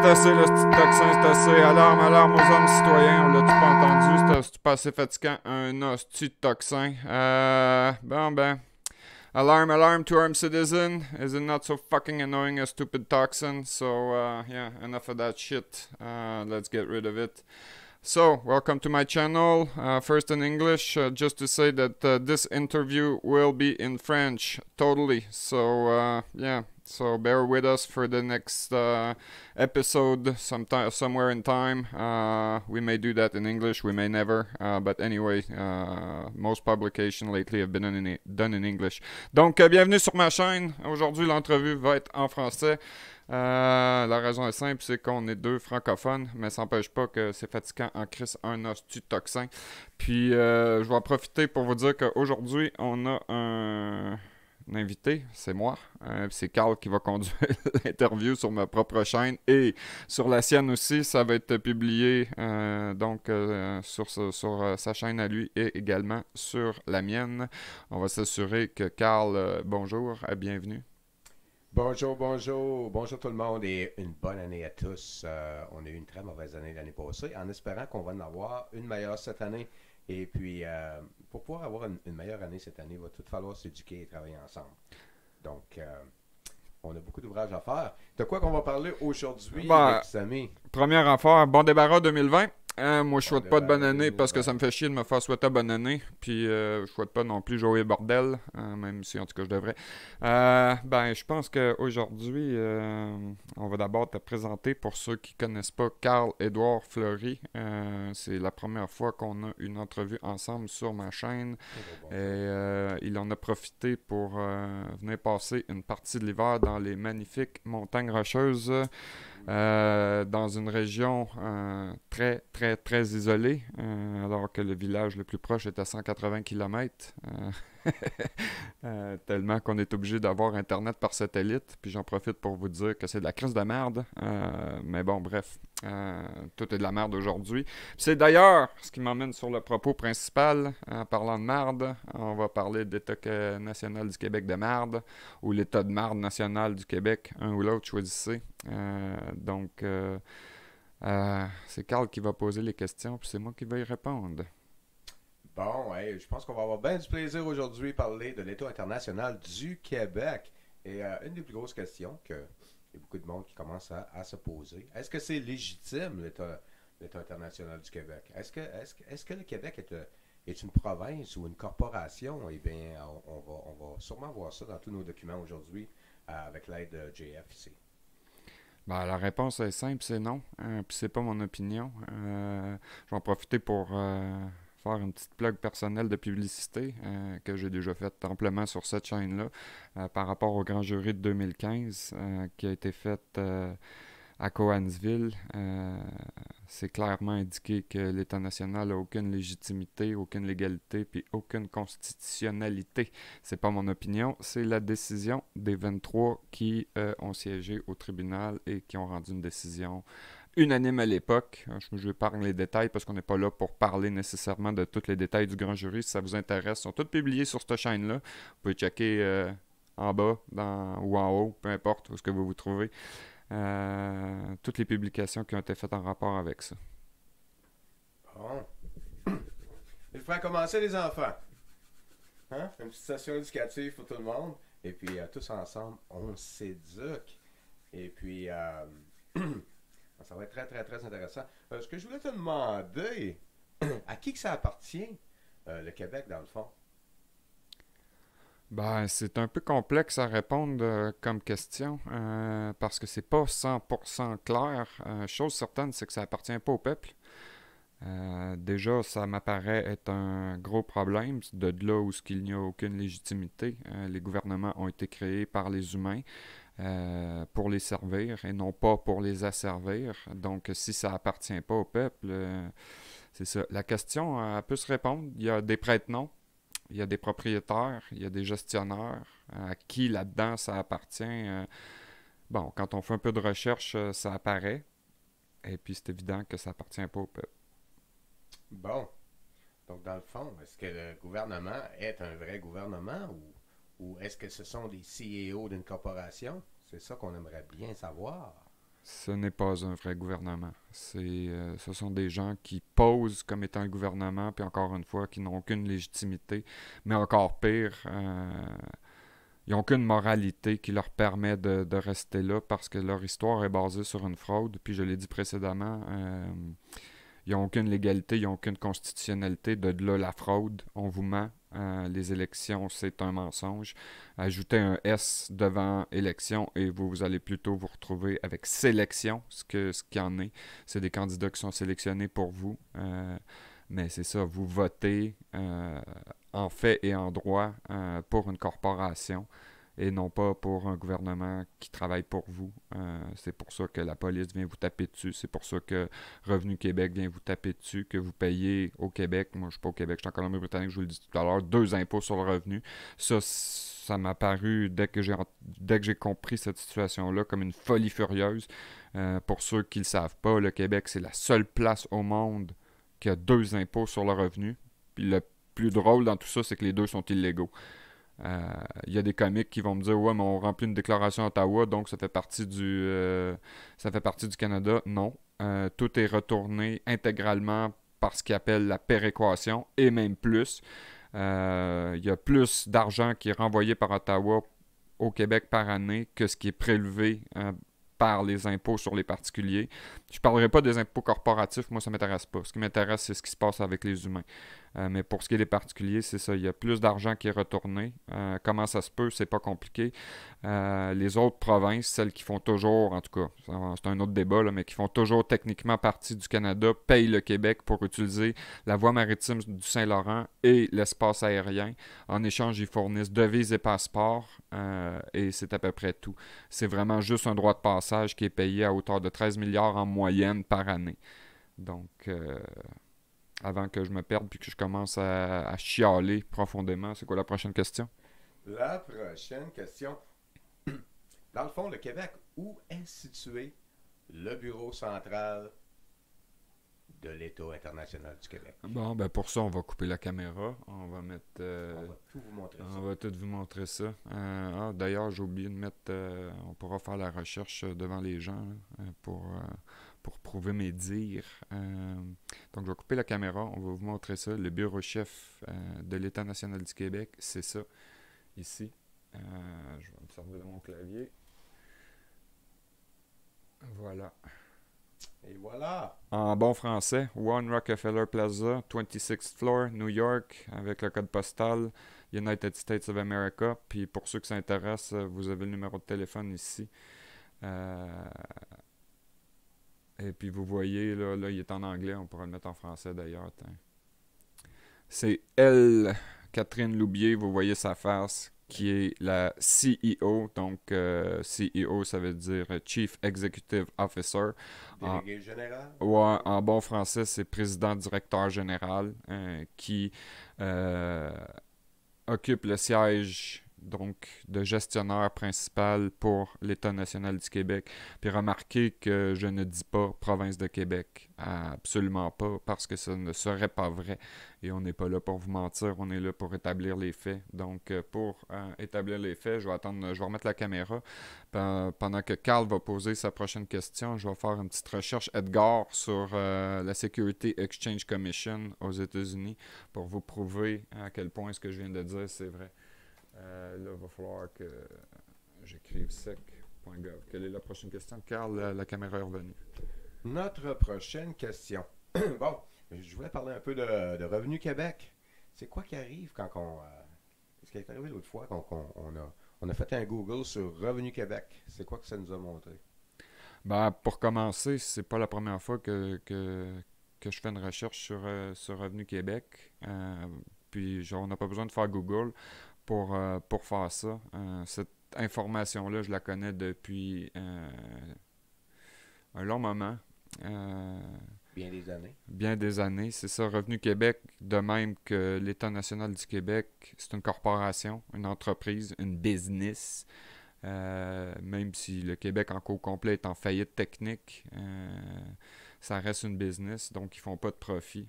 assez, le petit toxin, c'est assez. Alarme, alarme aux hommes citoyens, on l'a-tu pas entendu? C'est pas assez fatigant, un hostie de toxin. Bon ben. Alarm, alarm to armed citizen. Is it not so fucking annoying, a stupid toxin? So, yeah, enough of that shit. Let's get rid of it. So, welcome to my channel. First in English, just to say that this interview will be in French, totally. So, yeah, so bear with us for the next episode sometime, somewhere in time. We may do that in English, we may never. But anyway, most publications lately have been done in English. Donc, bienvenue sur ma chaîne. Aujourd'hui, l'entrevue va être en français. La raison est simple, c'est qu'on est deux francophones, mais ça n'empêche pas que c'est fatigant en crise un hostie de toxin. Puis je vais en profiter pour vous dire qu'aujourd'hui, on a un invité, c'est moi. C'est Carl qui va conduire l'interview sur ma propre chaîne et sur la sienne aussi. Ça va être publié sur sa chaîne à lui et également sur la mienne. On va s'assurer que Carl, bonjour, bienvenue. Bonjour, bonjour, bonjour tout le monde et une bonne année à tous. On a eu une très mauvaise année l'année passée, en espérant qu'on va en avoir une meilleure cette année. Et puis, pour pouvoir avoir une meilleure année cette année, il va tout falloir s'éduquer et travailler ensemble. Donc, on a beaucoup d'ouvrages à faire. De quoi qu'on va parler aujourd'hui, Bah, les amis? Première affaire, bon débarras 2020. Moi, je Bon souhaite pas de bonne débarras année parce que 2020. ça me fait chier de me faire souhaiter bonne année. Puis, je souhaite pas non plus jouer bordel, même si en tout cas je devrais. Ben, je pense qu'aujourd'hui, on va d'abord te présenter pour ceux qui connaissent pas Carl-Édouard Fleury. C'est la première fois qu'on a une entrevue ensemble sur ma chaîne. Bonjour, Et bonjour. il en a profité pour venir passer une partie de l'hiver dans les magnifiques montagnes rocheuses dans une région très, très, très isolée, alors que le village le plus proche est à 180 km. Tellement qu'on est obligé d'avoir Internet par satellite. Puis j'en profite pour vous dire que c'est de la crise de merde. Mais bon, bref, tout est de la merde aujourd'hui. C'est d'ailleurs ce qui m'emmène sur le propos principal. En parlant de merde, on va parler de l'État national du Québec de merde ou l'État de merde national du Québec, un ou l'autre, choisissez. C'est Carl qui va poser les questions, puis c'est moi qui vais y répondre. Bon, hey, je pense qu'on va avoir bien du plaisir aujourd'hui à parler de l'État international du Québec. Et une des plus grosses questions que il y a beaucoup de monde qui commence à se poser, est-ce que c'est légitime l'État international du Québec? Est-ce que le Québec est une province ou une corporation? Eh bien, on va sûrement voir ça dans tous nos documents aujourd'hui avec l'aide de JF ici. Ben, la réponse est simple, c'est non. Puis c'est pas mon opinion. Je vais en profiter pour faire une petite plug personnelle de publicité que j'ai déjà faite amplement sur cette chaîne-là par rapport au grand jury de 2015 qui a été fait à Cowansville. C'est clairement indiqué que l'État national n'a aucune légitimité, aucune légalité, puis aucune constitutionnalité. C'est pas mon opinion, c'est la décision des 23 qui ont siégé au tribunal et qui ont rendu une décision unanime à l'époque. Je vais parler les détails parce qu'on n'est pas là pour parler nécessairement de tous les détails du grand jury. Si ça vous intéresse, ils sont tous publiés sur cette chaîne-là. Vous pouvez checker en bas ou en haut, peu importe où est-ce que vous vous trouvez. Toutes les publications qui ont été faites en rapport avec ça. Bon. Il faudra commencer les enfants. Hein? Une petite session éducative pour tout le monde. Et puis, tous ensemble, on s'éduque. Et puis, ça va être très, très, très intéressant. Ce que je voulais te demander, à qui que ça appartient, le Québec, dans le fond? Ben, c'est un peu complexe à répondre comme question parce que c'est pas 100% clair. Chose certaine, c'est que ça appartient pas au peuple. Déjà, ça m'apparaît être un gros problème. De là où il n'y a aucune légitimité. Les gouvernements ont été créés par les humains pour les servir et non pas pour les asservir. Donc, si ça appartient pas au peuple, c'est ça. La question, elle peut se répondre. Il y a des prête-noms. Il y a des propriétaires, il y a des gestionnaires. À qui là-dedans ça appartient? Bon, quand on fait un peu de recherche, ça apparaît. Et puis c'est évident que ça appartient pas au peuple. Bon. Donc, dans le fond, est-ce que le gouvernement est un vrai gouvernement ou est-ce que ce sont des CEO d'une corporation? C'est ça qu'on aimerait bien savoir. ce n'est pas un vrai gouvernement. Ce sont des gens qui posent comme étant le gouvernement, puis encore une fois, qui n'ont aucune légitimité, mais encore pire, ils n'ont aucune moralité qui leur permet de rester là parce que leur histoire est basée sur une fraude. Puis je l'ai dit précédemment, ils n'ont aucune légalité, ils n'ont aucune constitutionnalité. De là, la fraude, on vous ment. Les élections, c'est un mensonge. Ajoutez un S devant élection et vous allez plutôt vous retrouver avec sélection, ce qu'il y en est. C'est des candidats qui sont sélectionnés pour vous. Mais c'est ça, vous votez en fait et en droit pour une corporation et non pas pour un gouvernement qui travaille pour vous. C'est pour ça que la police vient vous taper dessus. C'est pour ça que Revenu Québec vient vous taper dessus, que vous payez au Québec. Moi, je suis pas au Québec, je suis en Colombie-Britannique, je vous le dis tout à l'heure, 2 impôts sur le revenu. Ça m'a paru, dès que j'ai compris cette situation-là, comme une folie furieuse. Pour ceux qui ne le savent pas, le Québec, c'est la seule place au monde qui a 2 impôts sur le revenu. Puis le plus drôle dans tout ça, c'est que les deux sont illégaux. Il y a des comiques qui vont me dire ouais, mais on remplit une déclaration à Ottawa, donc ça fait partie du Canada. Non. Tout est retourné intégralement par ce qu'ils appellent la péréquation et même plus. Il y a plus d'argent qui est renvoyé par Ottawa au Québec par année que ce qui est prélevé par les impôts sur les particuliers. Je ne parlerai pas des impôts corporatifs, moi ça ne m'intéresse pas. Ce qui m'intéresse, c'est ce qui se passe avec les humains. Mais pour ce qui est des particuliers, c'est ça. Il y a plus d'argent qui est retourné. Comment ça se peut? C'est pas compliqué. Les autres provinces, celles qui font toujours, en tout cas, c'est un autre débat, là, mais qui font toujours techniquement partie du Canada, payent le Québec pour utiliser la voie maritime du Saint-Laurent et l'espace aérien. En échange, ils fournissent devises et passeports et c'est à peu près tout. C'est vraiment juste un droit de passage qui est payé à hauteur de 13 milliards en moyenne par année. Donc, avant que je me perde puis que je commence à chialer profondément, c'est quoi la prochaine question? La prochaine question. Dans le fond, le Québec, où est situé le bureau central de l'État international du Québec? Bon, ben pour ça, on va couper la caméra. On va mettre... On va tout vous montrer ça. On va tout vous montrer ça. D'ailleurs, j'ai oublié de mettre... on pourra faire la recherche devant les gens là, pour prouver mes dires. Donc, je vais couper la caméra. On va vous montrer ça. Le bureau chef de l'État national du Québec, c'est ça, ici. Je vais me servir de mon clavier. Voilà. Et voilà. En bon français, One Rockefeller Plaza, 26th floor, New York, avec le code postal, United States of America. Puis pour ceux qui s'intéressent, vous avez le numéro de téléphone ici. Et puis vous voyez, là, il est en anglais, on pourra le mettre en français d'ailleurs. C'est elle, Catherine Loubier, vous voyez sa face, qui est la CEO. Donc, CEO, ça veut dire Chief Executive Officer. Délégué général? Ouais, en bon français, c'est président-directeur général qui occupe le siège donc de gestionnaire principal pour l'État national du Québec. Puis remarquez que je ne dis pas province de Québec, absolument pas, parce que ça ne serait pas vrai. Et on n'est pas là pour vous mentir, on est là pour établir les faits. Donc pour établir les faits, je vais remettre la caméra. Pendant que Carl va poser sa prochaine question, je vais faire une petite recherche Edgar sur la Security Exchange Commission aux États-Unis pour vous prouver à quel point ce que je viens de dire, c'est vrai. Là, il va falloir que j'écrive sec.gov. Quelle est la prochaine question? Carl, la caméra est revenue. Notre prochaine question. Bon, je voulais parler un peu de Revenu Québec. C'est quoi qui arrive quand on... ce qui est arrivé l'autre fois, quand on a fait un Google sur Revenu Québec. C'est quoi que ça nous a montré? Ben, pour commencer, c'est pas la première fois que je fais une recherche sur Revenu Québec. Puis, genre, on n'a pas besoin de faire Google pour faire ça. Cette information-là, je la connais depuis un long moment. Bien des années. Bien des années. C'est ça, Revenu Québec, de même que l'État national du Québec, c'est une corporation, une entreprise, une business. Même si le Québec en complet est en faillite technique, ça reste une business, donc ils font pas de profit.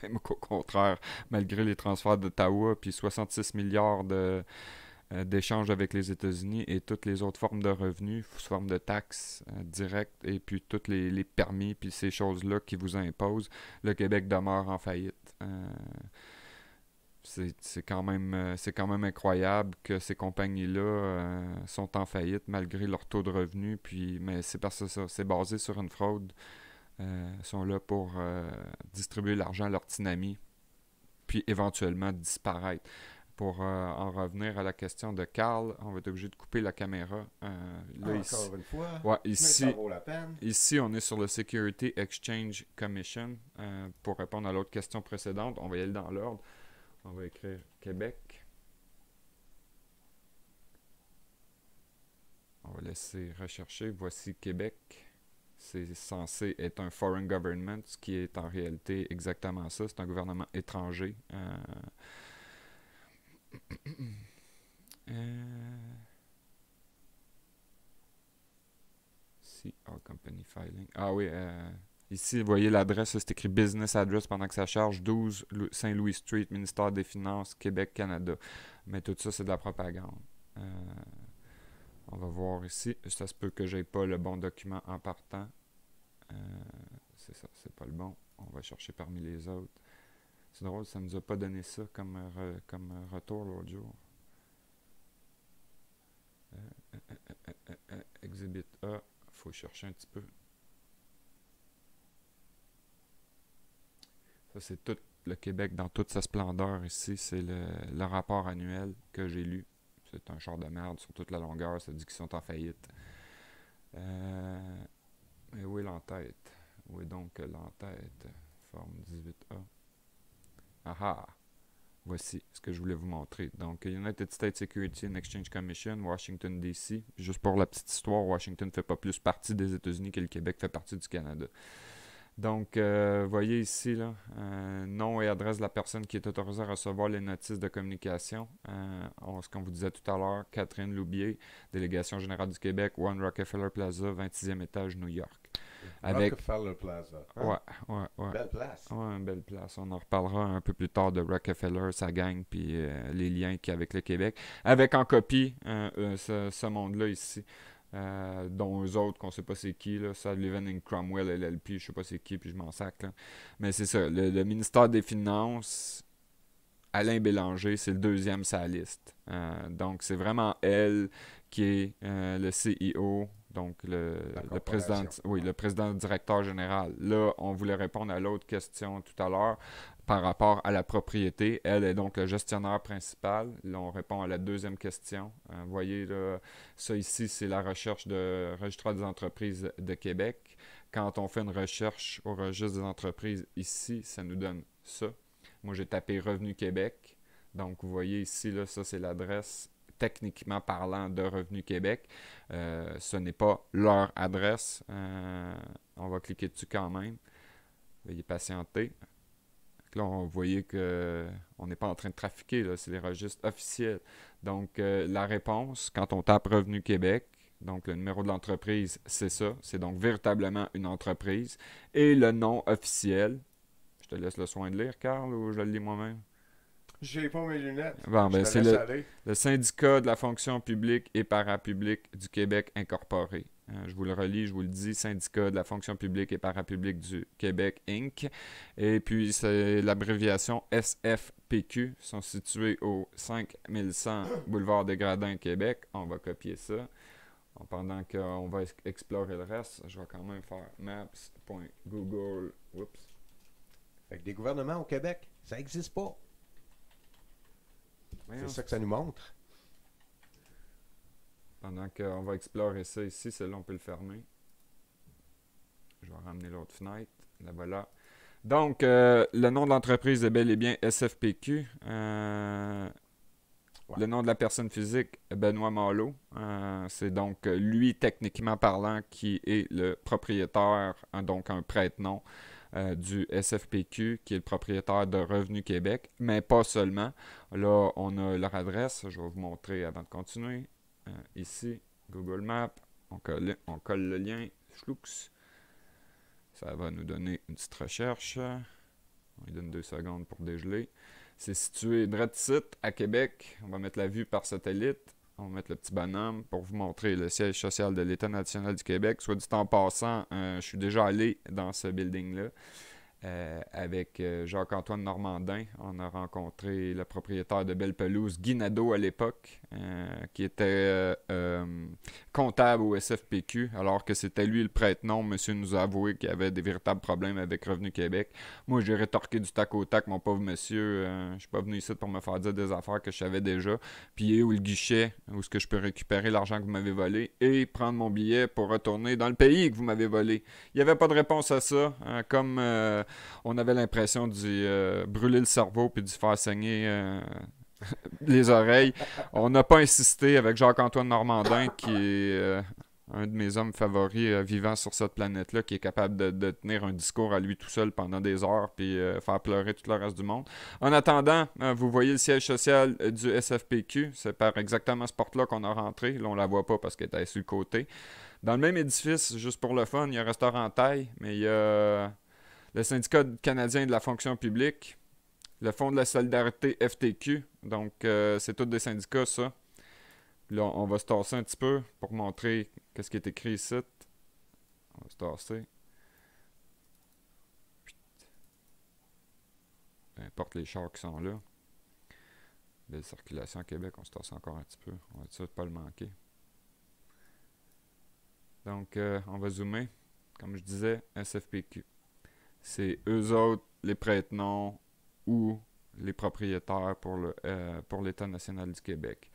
Même qu'au contraire, malgré les transferts d'Ottawa, puis 66 milliards d'échange avec les États-Unis et toutes les autres formes de revenus sous forme de taxes directes et puis tous les permis puis ces choses-là qui vous imposent, le Québec demeure en faillite. C'est quand même incroyable que ces compagnies-là sont en faillite malgré leur taux de revenu. Puis, mais c'est parce que ça, c'est basé sur une fraude. Ils sont là pour distribuer l'argent à leurs petits amis, puis éventuellement disparaître. Pour en revenir à la question de Carl, on va être obligé de couper la caméra. Là, ici, Encore une fois, ouais, mais ça vaut la peine. ici, on est sur le Security Exchange Commission. Pour répondre à l'autre question précédente, on va y aller dans l'ordre. On va écrire Québec. On va laisser rechercher. Voici Québec. C'est censé être un foreign government, ce qui est en réalité exactement ça. C'est un gouvernement étranger. Si, All Company Filing. Ah oui, ici, vous voyez l'adresse, c'est écrit Business Address pendant que ça charge 12 Saint-Louis Street, ministère des Finances, Québec, Canada. Mais tout ça, c'est de la propagande. On va voir ici. Ça se peut que j'ai pas le bon document en partant. C'est ça, c'est pas le bon. On va chercher parmi les autres. C'est drôle, ça nous a pas donné ça comme retour l'autre jour. Exhibit A, faut chercher un petit peu. Ça, c'est tout le Québec dans toute sa splendeur ici. C'est le rapport annuel que j'ai lu. C'est un char de merde sur toute la longueur. Ça dit qu'ils sont en faillite. Et où est l'entête? Où est donc l'entête? Forme 18A. Ah! Voici ce que je voulais vous montrer. Donc, United States Security and Exchange Commission, Washington, D.C. Juste pour la petite histoire, Washington ne fait pas plus partie des États-Unis que le Québec fait partie du Canada. Donc, voyez ici, là, nom et adresse de la personne qui est autorisée à recevoir les notices de communication. Ce qu'on vous disait tout à l'heure, Catherine Loubier, délégation générale du Québec, One Rockefeller Plaza, 26e étage, New York. Avec... Rockefeller Plaza. Hein? Ouais. Belle place. Ouais, une belle place. On en reparlera un peu plus tard de Rockefeller, sa gang, puis les liens qu'il y a avec le Québec. Avec en copie ce monde-là ici. Dont eux autres, qu'on sait pas c'est qui, là, Sullivan and Cromwell, LLP, je sais pas c'est qui, puis je m'en sac, là. Mais c'est ça, le ministère des Finances, Alain Bélanger, c'est le deuxième sur la liste. Donc, c'est vraiment elle qui est le CEO, donc le président, le président directeur général. Là, on voulait répondre à l'autre question tout à l'heure par rapport à la propriété. Elle est donc le gestionnaire principal. Là, on répond à la deuxième question. Vous voyez, là, ça ici, c'est la recherche de registre des entreprises de Québec. Quand on fait une recherche au registre des entreprises ici, ça nous donne ça. Moi, j'ai tapé Revenu Québec. Donc, vous voyez ici, là, ça, c'est l'adresse techniquement parlant de Revenu Québec. Ce n'est pas leur adresse. On va cliquer dessus quand même. Veuillez patienter. Là, vous voyez qu'on n'est pas en train de trafiquer. Là, c'est les registres officiels. Donc, la réponse, quand on tape Revenu Québec, donc le numéro de l'entreprise, c'est ça. C'est donc véritablement une entreprise. Et le nom officiel, je te laisse le soin de lire, Carl, ou je le lis moi-même? J'ai pas mes lunettes. Bon, ben, c'est le syndicat de la fonction publique et parapublique du Québec incorporé. Je vous le relis, je vous le dis, syndicat de la fonction publique et parapublique du Québec Inc. Et puis, c'est l'abréviation SFPQ. Ils sont situés au 5100 boulevard des Gradins, Québec. On va copier ça. Pendant qu'on va explorer le reste, je vais quand même faire maps.google. Oups. Fait que des gouvernements au Québec, ça n'existe pas. C'est ça que ça nous montre. Pendant qu'on va explorer ça ici, celle-là, on peut le fermer. Je vais ramener l'autre fenêtre. La voilà. Donc, le nom de l'entreprise est bel et bien SFPQ. Le nom de la personne physique, Benoît Malo. C'est donc lui, techniquement parlant, qui est le propriétaire, donc un prête-nom du SFPQ, qui est le propriétaire de Revenu Québec, mais pas seulement. Là, on a leur adresse. Je vais vous montrer avant de continuer. Ici, Google Maps. On colle le lien. Schlouks. Ça va nous donner une petite recherche. On lui donne 2 secondes pour dégeler. C'est situé direct ici, à Québec. On va mettre la vue par satellite. On va mettre le petit bonhomme pour vous montrer le siège social de l'État national du Québec. Soit dit en passant, je suis déjà allé dans ce building-là. Avec Jacques-Antoine Normandin. On a rencontré le propriétaire de Belle Pelouse, Guy Nadeau à l'époque, qui était comptable au SFPQ, alors que c'était lui le prête-nom. Monsieur nous a avoué qu'il avait des véritables problèmes avec Revenu Québec. Moi, j'ai rétorqué du tac au tac, mon pauvre monsieur. Je suis pas venu ici pour me faire dire des affaires que je savais déjà. Puis où le guichet, où est-ce que je peux récupérer l'argent que vous m'avez volé et prendre mon billet pour retourner dans le pays que vous m'avez volé. Il n'y avait pas de réponse à ça, comme on avait l'impression d'y brûler le cerveau puis d'y faire saigner les oreilles. On n'a pas insisté avec Jacques-Antoine Normandin, qui est un de mes hommes favoris vivant sur cette planète-là, qui est capable de tenir un discours à lui tout seul pendant des heures puis faire pleurer tout le reste du monde. En attendant, vous voyez le siège social du SFPQ. C'est par exactement ce porte-là qu'on a rentré. Là, on la voit pas parce qu'elle est sur le côté. Dans le même édifice, juste pour le fun, il y a un restaurant taille, mais il y a le syndicat canadien de la fonction publique, le Fonds de la solidarité FTQ, donc c'est tous des syndicats, ça. Là, on va se tasser un petit peu pour montrer qu'est-ce qui est écrit ici. On va se tasser. Peu importe les chars qui sont là. Belle circulation à Québec, on se tasse encore un petit peu. On va être sûr de ne pas le manquer. Donc, on va zoomer. Comme je disais, SFPQ. C'est eux autres, les prête-noms ou les propriétaires pour l'État national du Québec.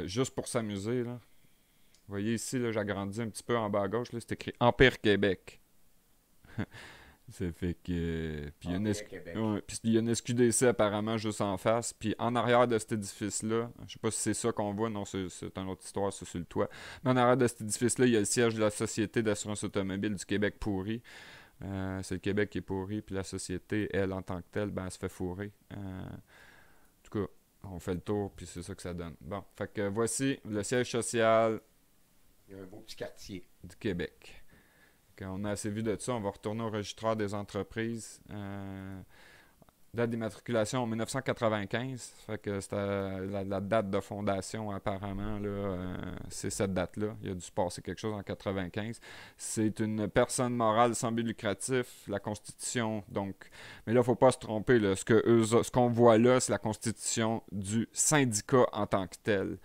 Juste pour s'amuser, là, vous voyez ici, là, j'agrandis un petit peu en bas à gauche, là, c'est écrit Empire Québec. Ça fait que. Puis il y a une SQDC apparemment juste en face. Puis en arrière de cet édifice-là, je sais pas si c'est ça qu'on voit, non, c'est une autre histoire, c'est sur le toit. Mais en arrière de cet édifice-là, il y a le siège de la Société d'assurance automobile du Québec pourri. C'est le Québec qui est pourri, puis la société, elle, en tant que telle, ben, elle se fait fourrer. En tout cas, on fait le tour, puis c'est ça que ça donne. Bon, fait que voici le siège social. Il y a un beau petit quartier Du Québec. Quand on a assez vu de ça, on va retourner au registraire des entreprises. Date d'immatriculation en 1995. Fait que c'était la date de fondation, apparemment. C'est cette date-là. Il a dû se passer quelque chose en 1995. C'est une personne morale sans but lucratif. La Constitution, donc. Mais là, il ne faut pas se tromper. Là. Ce qu'on voit là, c'est la Constitution du syndicat en tant que tel.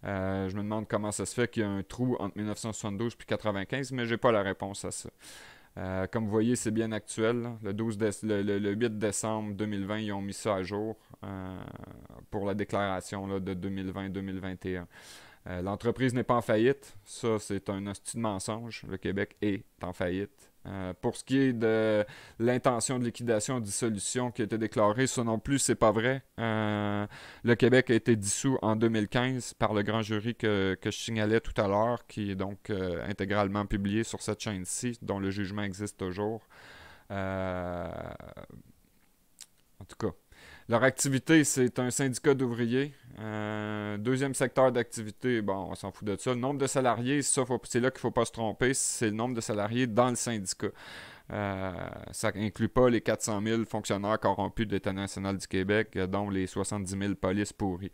Je me demande comment ça se fait qu'il y a un trou entre 1972 et 1995, mais j'ai pas la réponse à ça. Comme vous voyez, c'est bien actuel. Là. Le 8 décembre 2020, ils ont mis ça à jour pour la déclaration là, de 2020-2021. L'entreprise n'est pas en faillite. Ça, c'est un hostie de mensonge. Le Québec est en faillite. Pour ce qui est de l'intention de liquidation ou dissolution qui a été déclarée, ça non plus, c'est pas vrai. Le Québec a été dissous en 2015 par le grand jury que je signalais tout à l'heure, qui est donc intégralement publié sur cette chaîne-ci, dont le jugement existe toujours. En tout cas, leur activité, c'est un syndicat d'ouvriers. Deuxième secteur d'activité, bon, on s'en fout de ça. Le nombre de salariés, c'est là qu'il ne faut pas se tromper, c'est le nombre de salariés dans le syndicat. Ça n'inclut pas les 400 000 fonctionnaires corrompus de l'État national du Québec, dont les 70 000 polices pourries.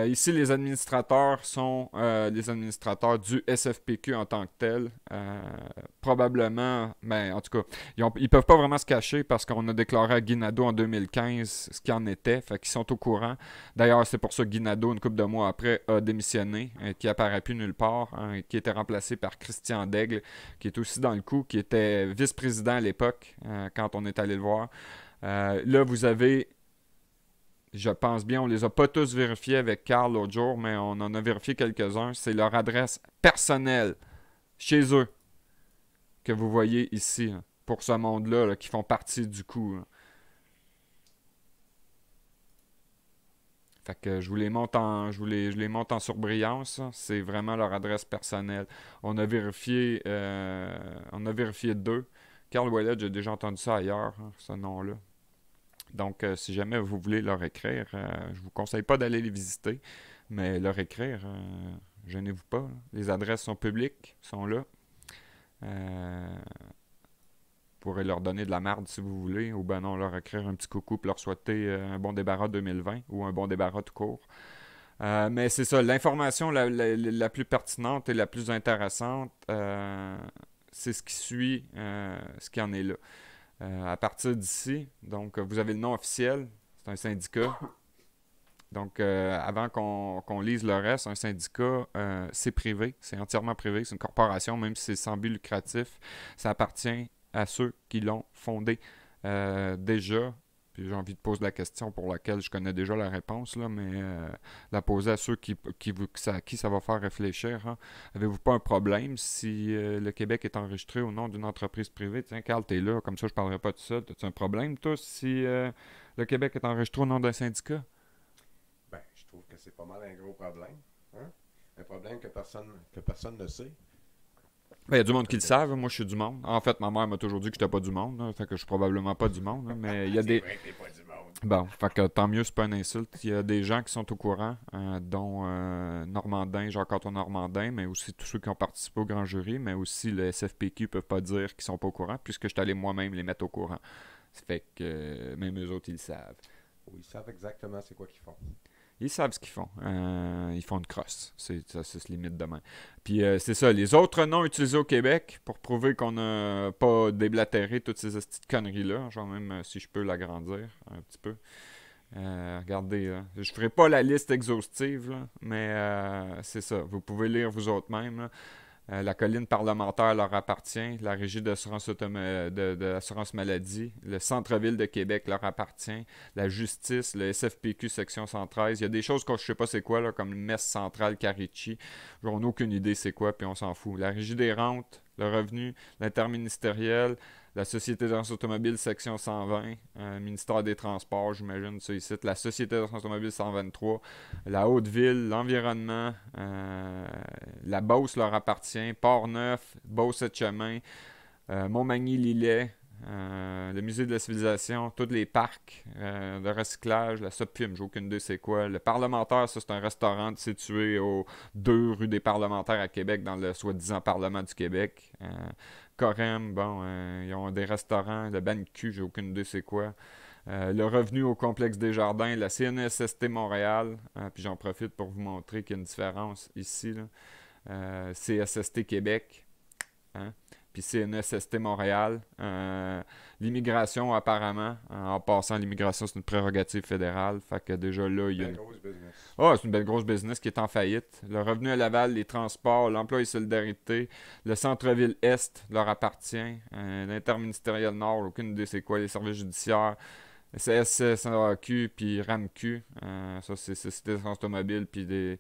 Ici, les administrateurs sont les administrateurs du SFPQ en tant que tel. Probablement, mais en tout cas, ils peuvent pas vraiment se cacher parce qu'on a déclaré à Guy Nadeau en 2015 ce qu'il en était, fait qu'ils sont au courant. D'ailleurs, c'est pour ça que Guy Nadeau, une couple de mois après, a démissionné, qui apparaît plus nulle part, qui était remplacé par Christian Daigle, qui est aussi dans le coup, qui était vice-président à l'époque, quand on est allé le voir. Là, vous avez... Je pense bien, on les a pas tous vérifiés avec Carl l'autre jour, mais on en a vérifié quelques-uns. C'est leur adresse personnelle chez eux que vous voyez ici, là, pour ce monde-là, là, qui font partie du coup. Là. Fait que je les monte en surbrillance. C'est vraiment leur adresse personnelle. On a vérifié deux. Carl Ouellet, j'ai déjà entendu ça ailleurs, hein, ce nom-là. Donc, si jamais vous voulez leur écrire, je vous conseille pas d'aller les visiter, mais leur écrire, gênez-vous pas. Là. Les adresses sont publiques, sont là. pourrez leur donner de la marde si vous voulez, ou ben non, leur écrire un petit coucou pour leur souhaiter un bon débarras 2020 ou un bon débarras tout court. Mais c'est ça, l'information la plus pertinente et la plus intéressante, c'est ce qui suit, ce qui en est là. À partir d'ici, donc vous avez le nom officiel, c'est un syndicat. Donc avant qu'on lise le reste, un syndicat, c'est privé, c'est entièrement privé, c'est une corporation, même si c'est sans but lucratif, ça appartient à ceux qui l'ont fondé déjà. Puis j'ai envie de poser la question pour laquelle je connais déjà la réponse, là, mais la poser à ceux à qui ça va faire réfléchir. Hein. Avez-vous pas un problème si le Québec est enregistré au nom d'une entreprise privée? Tiens, Carl, t'es là, comme ça je parlerai pas tout seul. As-tu un problème, toi, si le Québec est enregistré au nom d'un syndicat? Ben, je trouve que c'est pas mal un gros problème. Hein? Un problème que personne ne sait. Ben, il y a du monde qui le savent, moi je suis du monde. En fait, ma mère m'a toujours dit que j'étais pas du monde, là, fait que je suis probablement pas du monde, là, mais il y a des... C'est vrai que t'es pas du monde. Bon, fait que tant mieux, c'est pas une insulte. Il y a des gens qui sont au courant, dont Normandin, Jacques-Antoine Normandin, mais aussi tous ceux qui ont participé au grand jury, mais aussi le SFPQ peuvent pas dire qu'ils sont pas au courant, puisque je suis allé moi-même les mettre au courant. Ça fait que même eux autres, ils le savent. Oui, ils savent exactement c'est quoi qu'ils font. Ils savent ce qu'ils font. Ils font une crosse. Ça se limite demain. Puis c'est ça. Les autres noms utilisés au Québec pour prouver qu'on n'a pas déblatéré toutes ces petites conneries-là. Genre même si je peux l'agrandir un petit peu. Regardez, là. Je ferai pas la liste exhaustive, là, mais c'est ça. Vous pouvez lire vous autres même. Là. La colline parlementaire leur appartient. La régie d'assurance maladie. Le centre-ville de Québec leur appartient. La justice, le SFPQ section 113. Il y a des choses que je sais pas c'est quoi, là, comme le messe centrale Carici. On n'a aucune idée c'est quoi, puis on s'en fout. La régie des rentes, le revenu, l'interministériel, la Société d'assurance automobile section 120, ministère des Transports, j'imagine, ça ici, la Société d'assurance automobile 123, la Haute-Ville, l'environnement, la Beauce leur appartient, Port-Neuf, Beauce-Etchemin, Montmagny-Lillet, le musée de la civilisation, tous les parcs de recyclage, la SOPFIM, j'ai aucune idée c'est quoi. Le parlementaire, ça c'est un restaurant situé aux 2 rue des Parlementaires à Québec, dans le soi-disant Parlement du Québec. Corem, bon, ils ont des restaurants, le BANQ, j'ai aucune idée c'est quoi. Le revenu au complexe des Jardins, la CNSST Montréal, puis j'en profite pour vous montrer qu'il y a une différence ici, là. CSST Québec, hein? Puis CNSST Montréal. L'immigration, apparemment, en passant, l'immigration, c'est une prérogative fédérale. Fait que déjà là, il y a Une grosse business. Oh, c'est une belle grosse business qui est en faillite. Le revenu à Laval, les transports, l'emploi et solidarité, le centre-ville Est leur appartient. L'interministériel Nord, aucune idée c'est quoi, les services judiciaires, le CSC, SAQ, puis RAMQ. Ça, c'est Société d'assurance automobile, puis des...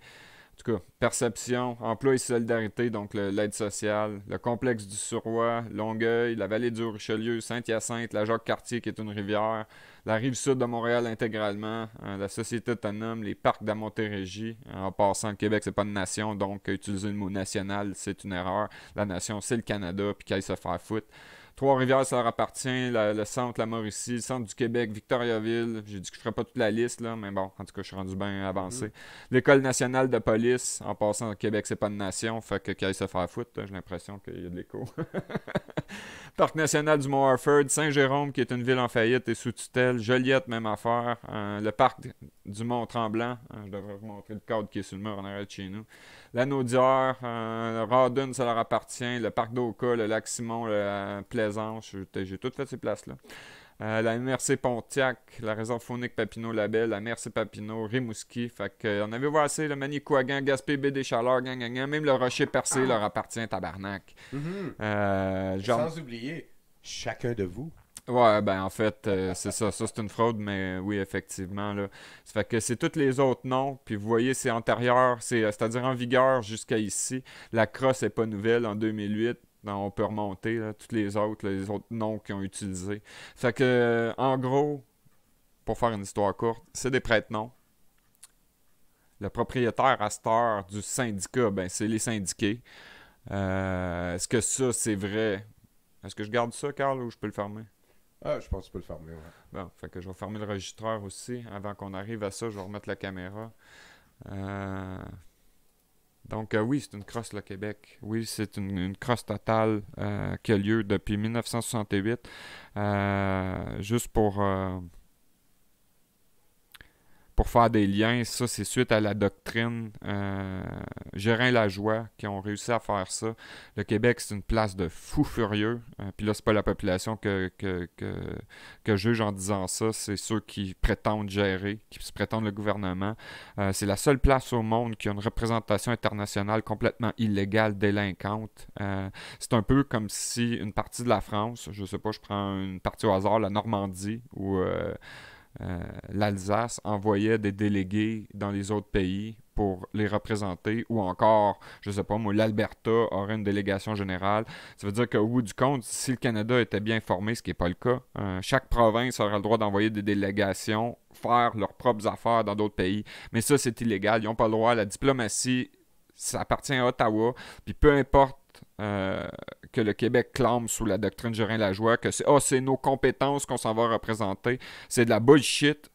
En tout cas, perception, emploi et solidarité, donc l'aide sociale, le complexe du Suroît, Longueuil, la vallée du Richelieu, Saint-Hyacinthe, la Jacques-Cartier qui est une rivière, la rive sud de Montréal intégralement, la société autonome, les parcs de la Montérégie. En passant, le Québec, c'est pas une nation, donc utiliser le mot national, c'est une erreur. La nation, c'est le Canada, puis qu'elle se faire foutre. Trois-Rivières, ça leur appartient. Le centre, la Mauricie, le centre du Québec, Victoriaville. J'ai dit que je ferais pas toute la liste, là, mais bon, en tout cas, je suis rendu bien avancé. L'École nationale de police, en passant, au Québec, c'est pas une nation, fait que qu'elle se faire foutre. J'ai l'impression qu'il y a de l'écho. Parc national du Mont-Harford, Saint-Jérôme, qui est une ville en faillite et sous tutelle. Joliette, même affaire. Le parc du Mont-Tremblant. Je devrais vous montrer le cadre qui est sur le mur en arrière de chez nous. La Naudière, Rawdon, ça leur appartient. Le parc d'Oka, le lac Simon, la Plaisance. J'ai tout fait ces places-là. La MRC Pontiac, la réserve faunique Papineau-Labelle, la MRC Papineau, Rimouski. Fait que, on avait vu assez, le Manicouagan, Gaspé, Baie des Chaleurs, gang. Même le Rocher Percé leur appartient, tabarnak. Sans oublier, chacun de vous. Ouais, ben en fait, c'est ça. Ça, c'est une fraude, mais oui, effectivement. Là. Ça fait que c'est tous les autres noms. Puis vous voyez, c'est antérieur, c'est-à-dire en vigueur jusqu'à ici. La crosse n'est pas nouvelle en 2008. Non, on peut remonter, là, tous les autres noms qu'ils ont utilisés. Fait que, en gros, pour faire une histoire courte, c'est des prête-noms. Le propriétaire à cette heure du syndicat, ben c'est les syndiqués. Est-ce que ça, c'est vrai? Est-ce que je garde ça, Carl, ou je peux le fermer? Ah, je pense que tu peux le fermer, ouais. Bon, fait que je vais fermer le registreur aussi. Avant qu'on arrive à ça, je vais remettre la caméra. Donc oui, c'est une crosse, le Québec. Oui, c'est une crosse totale qui a lieu depuis 1968. Juste pour faire des liens, ça, c'est suite à la doctrine Gérin-Lajoie qui ont réussi à faire ça. Le Québec, c'est une place de fous furieux. Puis là, c'est pas la population que juge en disant ça, c'est ceux qui prétendent gérer, qui se prétendent le gouvernement. C'est la seule place au monde qui a une représentation internationale complètement illégale, délinquante. C'est un peu comme si une partie de la France, je sais pas, je prends une partie au hasard, la Normandie ou l'Alsace envoyait des délégués dans les autres pays pour les représenter, ou encore, je sais pas moi, l'Alberta aurait une délégation générale. Ça veut dire qu'au bout du compte, si le Canada était bien formé, ce qui n'est pas le cas, chaque province aurait le droit d'envoyer des délégations, faire leurs propres affaires dans d'autres pays. Mais ça, c'est illégal. Ils n'ont pas le droit. La diplomatie, ça appartient à Ottawa. Puis peu importe que le Québec clame sous la doctrine Gérin-Lajoie que c'est nos compétences qu'on s'en va représenter. C'est de la bullshit.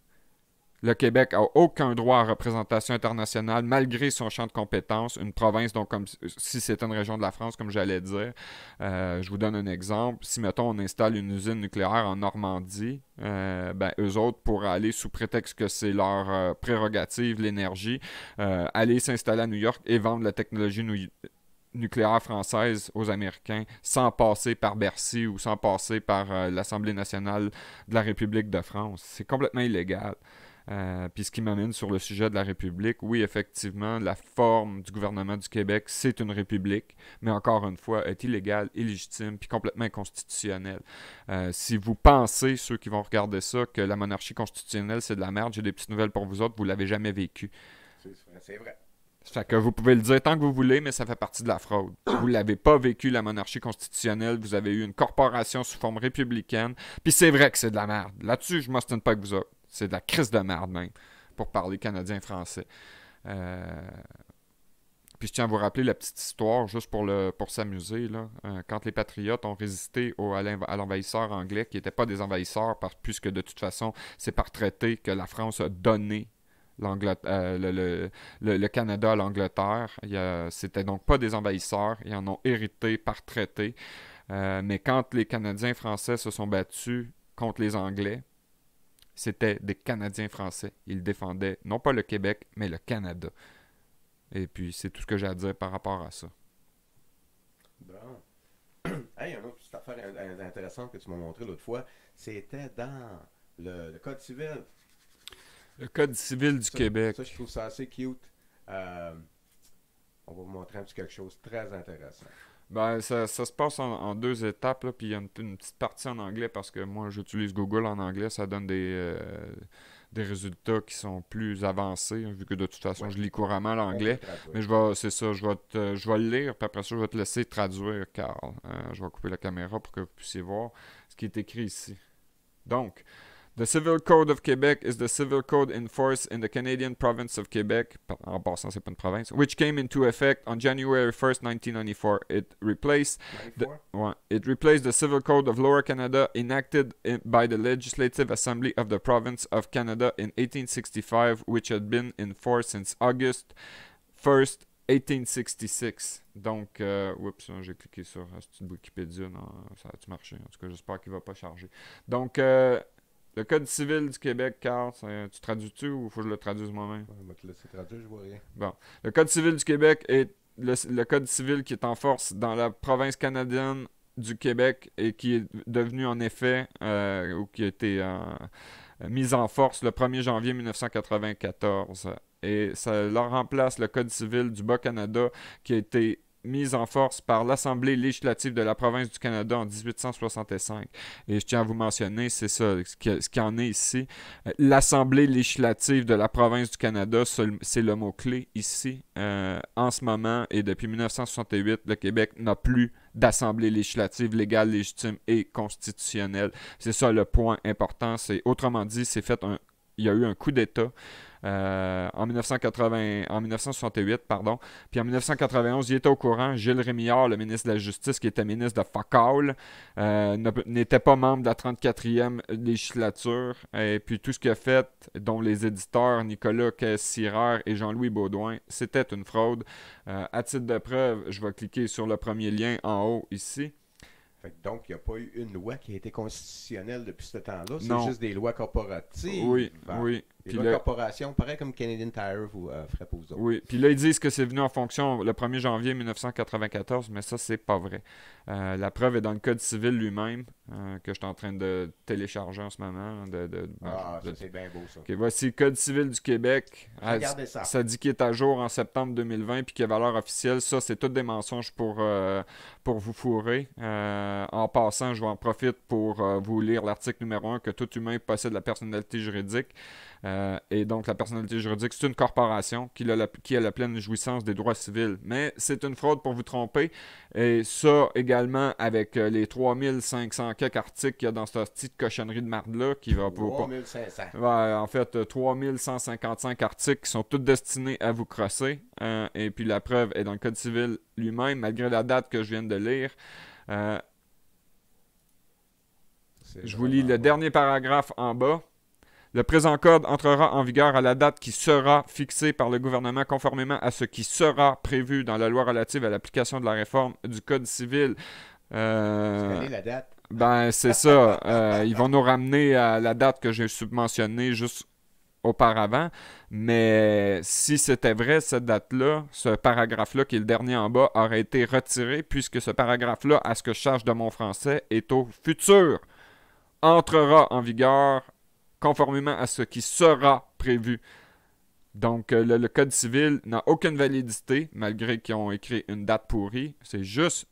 Le Québec n'a aucun droit à représentation internationale malgré son champ de compétences. Une province, donc comme si c'était une région de la France, comme j'allais dire. Je vous donne un exemple. Si, mettons, on installe une usine nucléaire en Normandie, eux autres pourraient aller, sous prétexte que c'est leur prérogative, l'énergie, aller s'installer à New York et vendre la technologie nucléaire française aux Américains sans passer par Bercy ou sans passer par l'Assemblée nationale de la République de France. C'est complètement illégal. Puis ce qui m'amène sur le sujet de la République, oui, effectivement, la forme du gouvernement du Québec, c'est une république, mais encore une fois, est illégale, illégitime, puis complètement inconstitutionnelle. Si vous pensez, ceux qui vont regarder ça, que la monarchie constitutionnelle, c'est de la merde, j'ai des petites nouvelles pour vous autres, vous l'avez jamais vécu. C'est vrai. Fait que vous pouvez le dire tant que vous voulez, mais ça fait partie de la fraude. Vous l'avez pas vécu, la monarchie constitutionnelle. Vous avez eu une corporation sous forme républicaine. Puis c'est vrai que c'est de la merde. Là-dessus, je m'ostine pas avec vous autres. C'est de la crise de merde, même, pour parler canadien-français. Puis je tiens à vous rappeler la petite histoire, juste pour s'amuser. Là. Quand les Patriotes ont résisté à l'envahisseur anglais, qui n'étaient pas des envahisseurs, puisque de toute façon, c'est par traité que la France a donné le Canada à l'Angleterre. C'était donc pas des envahisseurs. Ils en ont hérité par traité. Mais quand les Canadiens français se sont battus contre les Anglais, c'était des Canadiens français. Ils défendaient non pas le Québec, mais le Canada. Et puis, c'est tout ce que j'ai à dire par rapport à ça. Bon. Hey, une autre petite affaire intéressante que tu m'as montré l'autre fois, c'était dans le Code civil. Le Code civil du Québec. Ça, je trouve ça assez cute. On va vous montrer un petit quelque chose de très intéressant. Ben, ça se passe en deux étapes, là, puis il y a une petite partie en anglais parce que moi, j'utilise Google en anglais, ça donne des résultats qui sont plus avancés, hein, vu que de toute façon, je lis couramment l'anglais. Mais je vais le lire, puis après ça, je vais te laisser traduire, Carl. Je vais couper la caméra pour que vous puissiez voir ce qui est écrit ici. Donc, The Civil Code of Quebec is the civil code in force in the Canadian province of Quebec, en passant, c'est pas une province, which came into effect on January 1st, 1994. It replaced the Civil Code of Lower Canada enacted by the Legislative Assembly of the Province of Canada in 1865, which had been in force since August 1st, 1866. Donc, oups, j'ai cliqué sur ce petit Wikipédia, non, ça a-tu marché? En tout cas, j'espère qu'il va pas charger. Donc, le Code civil du Québec, Carl, tu traduis-tu ou faut que je le traduise moi-même? Je vais te laisser traduire, je vois rien. Bon. Le Code civil du Québec est le Code civil qui est en force dans la province canadienne du Québec et qui est devenu en effet, ou qui a été mis en force le 1er janvier 1994. Et ça leur remplace le Code civil du Bas-Canada qui a été mise en force par l'Assemblée législative de la province du Canada en 1865. Et je tiens à vous mentionner, c'est ça, ce qui en est ici. L'Assemblée législative de la province du Canada, c'est le mot-clé ici. En ce moment, et depuis 1968, le Québec n'a plus d'assemblée législative légale, légitime et constitutionnelle. C'est ça le point important. Autrement dit, c'est fait il y a eu un coup d'État en 1968, pardon. Puis en 1991, il était au courant. Gilles Rémillard, le ministre de la Justice, qui était ministre de fuck all, n'était pas membre de la 34e législature. Et puis tout ce qu'il a fait, dont les éditeurs Nicolas Cassirer et Jean-Louis Baudouin, c'était une fraude. À titre de preuve, je vais cliquer sur le premier lien en haut ici. Donc, il n'y a pas eu une loi qui a été constitutionnelle depuis ce temps-là. C'est Non. juste des lois corporatives. Oui, Enfin, oui. Des Puis lois de corporation, pareil comme Canadian Tire vous ferait pour vous autres. Oui, puis là, ils disent que c'est venu en fonction le 1er janvier 1994, mais ça, c'est pas vrai. La preuve est dans le Code civil lui-même, que je suis en train de télécharger en ce moment. Ça, c'est bien beau, ça. Ok, voici Code civil du Québec. Regardez ça. Ça dit qu'il est à jour en septembre 2020, puis qu'il a valeur officielle. Ça, c'est toutes des mensonges pour vous fourrer. En passant, je vais en profiter pour vous lire l'article numéro 1, que tout humain possède la personnalité juridique. Et donc, la personnalité juridique, c'est une corporation qui a la pleine jouissance des droits civils. Mais c'est une fraude pour vous tromper. Et ça, également, avec les 3500 quelques articles qu'il y a dans cette petite cochonnerie de marde-là, qui va pour... 3500. En fait, 3155 articles qui sont tous destinés à vous crosser. Et puis, la preuve est dans le Code civil lui-même, malgré la date que je viens de lire. Je vous lis le dernier paragraphe en bas. Le présent code entrera en vigueur à la date qui sera fixée par le gouvernement conformément à ce qui sera prévu dans la loi relative à l'application de la réforme du Code civil. Quelle est la date? Ben, c'est ça. Ils vont nous ramener à la date que j'ai submentionnée juste auparavant. Mais si c'était vrai, cette date-là, ce paragraphe-là, qui est le dernier en bas, aurait été retiré puisque ce paragraphe-là, à ce que je cherche de mon français, est au futur. Entrera en vigueur conformément à ce qui sera prévu. Donc, le Code civil n'a aucune validité, malgré qu'ils ont écrit une date pourrie. C'est juste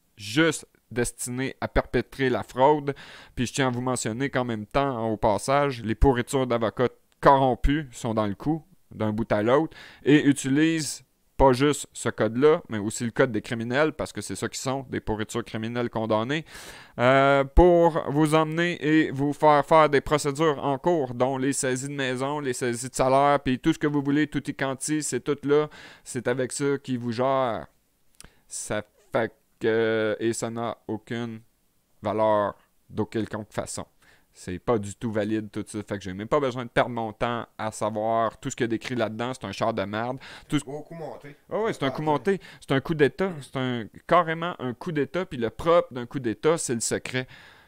destiné à perpétrer la fraude. Puis je tiens à vous mentionner qu'en même temps, au passage, les pourritures d'avocats corrompus sont dans le coup, d'un bout à l'autre, et utilisent pas juste ce code-là, mais aussi le code des criminels, parce que c'est ça qui sont, des pourritures criminelles condamnées, pour vous emmener et vous faire des procédures en cours, dont les saisies de maison, les saisies de salaire, puis tout ce que vous voulez, tout y quanti, c'est tout là, c'est avec ça qu'ils vous gèrent. Ça fait que... Et ça n'a aucune valeur d'aucune quelconque façon. C'est pas du tout valide tout ça. Fait que j'ai même pas besoin de perdre mon temps à savoir tout ce qu'il y a décrit là-dedans. C'est un char de merde. Gros coup monté. Oh oui, c'est un coup monté. C'est un coup d'État. C'est carrément un coup d'État. Puis le propre d'un coup d'État, c'est le secret.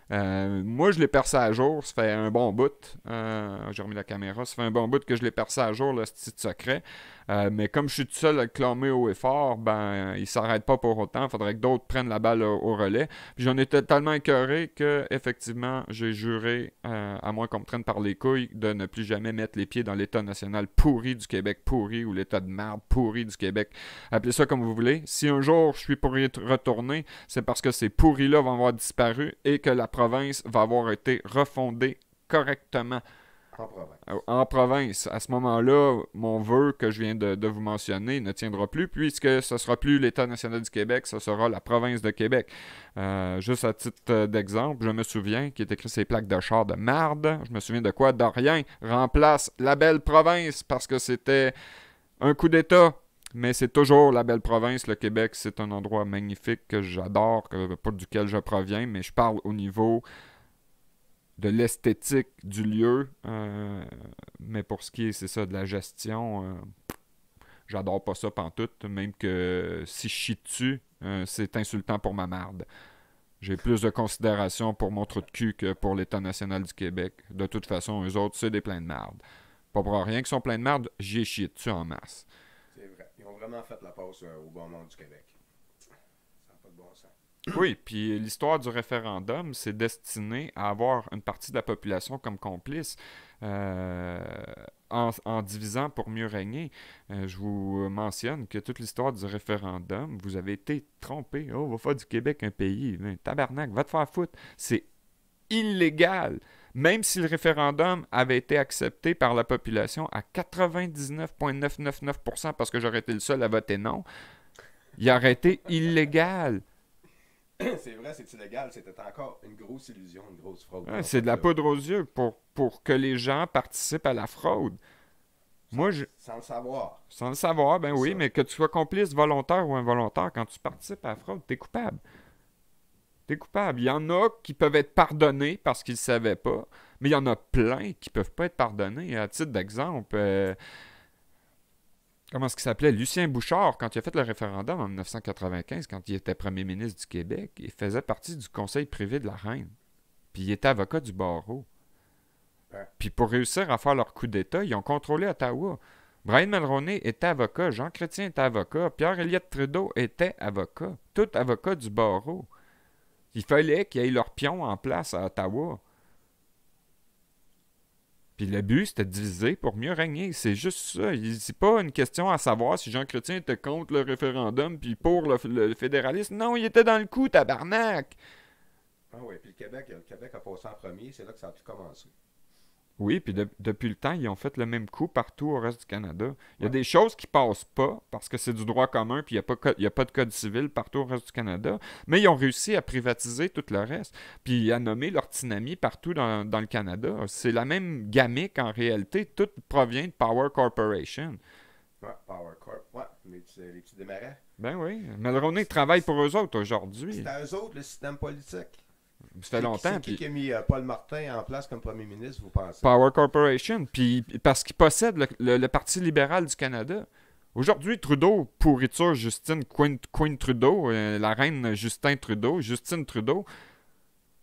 Moi, je l'ai percé à jour. Ça fait un bon bout. J'ai remis la caméra. Ça fait un bon bout que je l'ai percé à jour, le petit secret. Mais comme je suis tout seul à le clamer haut et fort, ben, il s'arrête pas pour autant. Il faudrait que d'autres prennent la balle au relais. Puis j'en étais tellement écœuré que, effectivement, j'ai juré, à moins qu'on me traîne par les couilles, de ne plus jamais mettre les pieds dans l'État national pourri du Québec pourri ou l'État de merde pourri du Québec. Appelez ça comme vous voulez. Si un jour je suis pour y retourner, c'est parce que ces pourris-là vont avoir disparu et que la province va avoir été refondée correctement. En province. À ce moment-là, mon vœu que je viens de vous mentionner ne tiendra plus, puisque ce ne sera plus l'État national du Québec, ce sera la province de Québec. Juste à titre d'exemple, je me souviens qu'il est écrit ces plaques de char de marde. Je me souviens de quoi? De rien. Remplace la belle province, parce que c'était un coup d'État. Mais c'est toujours la belle province. Le Québec, c'est un endroit magnifique que j'adore, pas duquel je proviens, mais je parle au niveau de l'esthétique du lieu, mais pour ce qui est, c'est ça, de la gestion, j'adore pas ça pantoute, même que si je chie dessus, c'est insultant pour ma marde. J'ai plus de considération pour mon trou de cul que pour l'État national du Québec. De toute façon, eux autres, c'est des pleins de marde. Pas pour rien qu'ils sont pleins de marde, j'y ai chié dessus en masse. C'est vrai. Ils ont vraiment fait la passe au bon monde du Québec. Ça n'a pas de bon sens. Oui, puis l'histoire du référendum, c'est destiné à avoir une partie de la population comme complice en divisant pour mieux régner. Je vous mentionne que toute l'histoire du référendum, vous avez été trompé. Oh, on va faire du Québec un pays. Mais, tabarnak, va te faire foutre. C'est illégal. Même si le référendum avait été accepté par la population à 99,999% parce que j'aurais été le seul à voter non, il aurait été illégal. c'est vrai, c'est illégal. C'était encore une grosse illusion, une grosse fraude. Ouais, En c'est de fait, la là. poudre aux yeux pour que les gens participent à la fraude. Moi, Sans le savoir. sans le savoir, ben C'est oui, ça. mais que tu sois complice volontaire ou involontaire, quand tu participes à la fraude, t'es coupable. T'es coupable. Il y en a qui peuvent être pardonnés parce qu'ils ne savaient pas, mais il y en a plein qui peuvent pas être pardonnés. À titre d'exemple, comment est-ce qu'il s'appelait? Lucien Bouchard, quand il a fait le référendum en 1995, quand il était premier ministre du Québec, il faisait partie du conseil privé de la reine. Puis il était avocat du barreau. Ouais. Puis pour réussir à faire leur coup d'État, ils ont contrôlé Ottawa. Brian Mulroney était avocat, Jean Chrétien était avocat, Pierre Elliott Trudeau était avocat. Tout avocat du barreau. Il fallait qu'ils aient leur pion en place à Ottawa. Puis le but, c'était de diviser pour mieux régner. C'est juste ça. C'est pas une question à savoir si Jean Chrétien était contre le référendum puis pour le fédéralisme. Non, il était dans le coup, tabarnak! Ah oui, puis le Québec a passé en premier, c'est là que ça a tout commencé. Oui, puis depuis le temps, ils ont fait le même coup partout au reste du Canada. Il y a Ouais. des choses qui passent pas parce que c'est du droit commun puis il y a pas de code civil partout au reste du Canada, mais ils ont réussi à privatiser tout le reste puis à nommer leur tsunami partout dans le Canada. C'est la même gamique en réalité. Tout provient de Power Corporation. Ouais, Power Corp. Ouais, les petits démarrants. Ben oui, Mulroney travaille pour eux autres aujourd'hui. C'est à eux autres le système politique. Ça fait longtemps. C'est qui Puis qui a mis Paul Martin en place comme premier ministre, vous pensez? Power Corporation, puis parce qu'ils possèdent le Parti libéral du Canada. Aujourd'hui, Trudeau, pourriture Justine Queen Trudeau, la reine Justine Trudeau,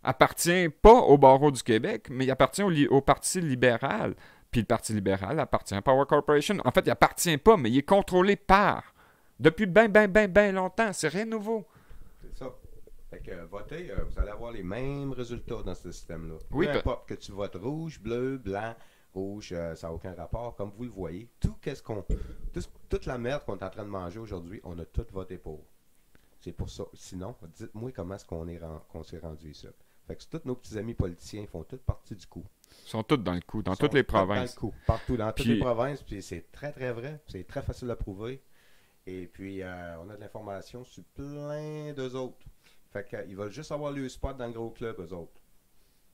appartient pas au barreau du Québec, mais il appartient au Parti libéral. Puis le Parti libéral appartient à Power Corporation. En fait, il appartient pas, mais il est contrôlé par. Depuis ben longtemps. C'est rien de nouveau. C'est ça. Fait que votez, vous allez avoir les mêmes résultats dans ce système-là. Oui, Peu importe que tu votes rouge, bleu, blanc, rouge, ça n'a aucun rapport. Comme vous le voyez, toute la merde qu'on est en train de manger aujourd'hui, on a tout voté pour. C'est pour ça. Sinon, dites-moi comment est-ce qu'on s'est rendu ici. Fait que tous nos petits amis politiciens font toute partie du coup. Ils sont tous dans le coup, dans Ils sont toutes les tous dans le provinces. coup, partout, dans toutes Puis- les provinces, puis c'est très très vrai, c'est très facile à prouver. Et puis, on a de l'information sur plein d'eux autres. Fait qu'ils veulent juste avoir le spot dans le gros club, eux autres.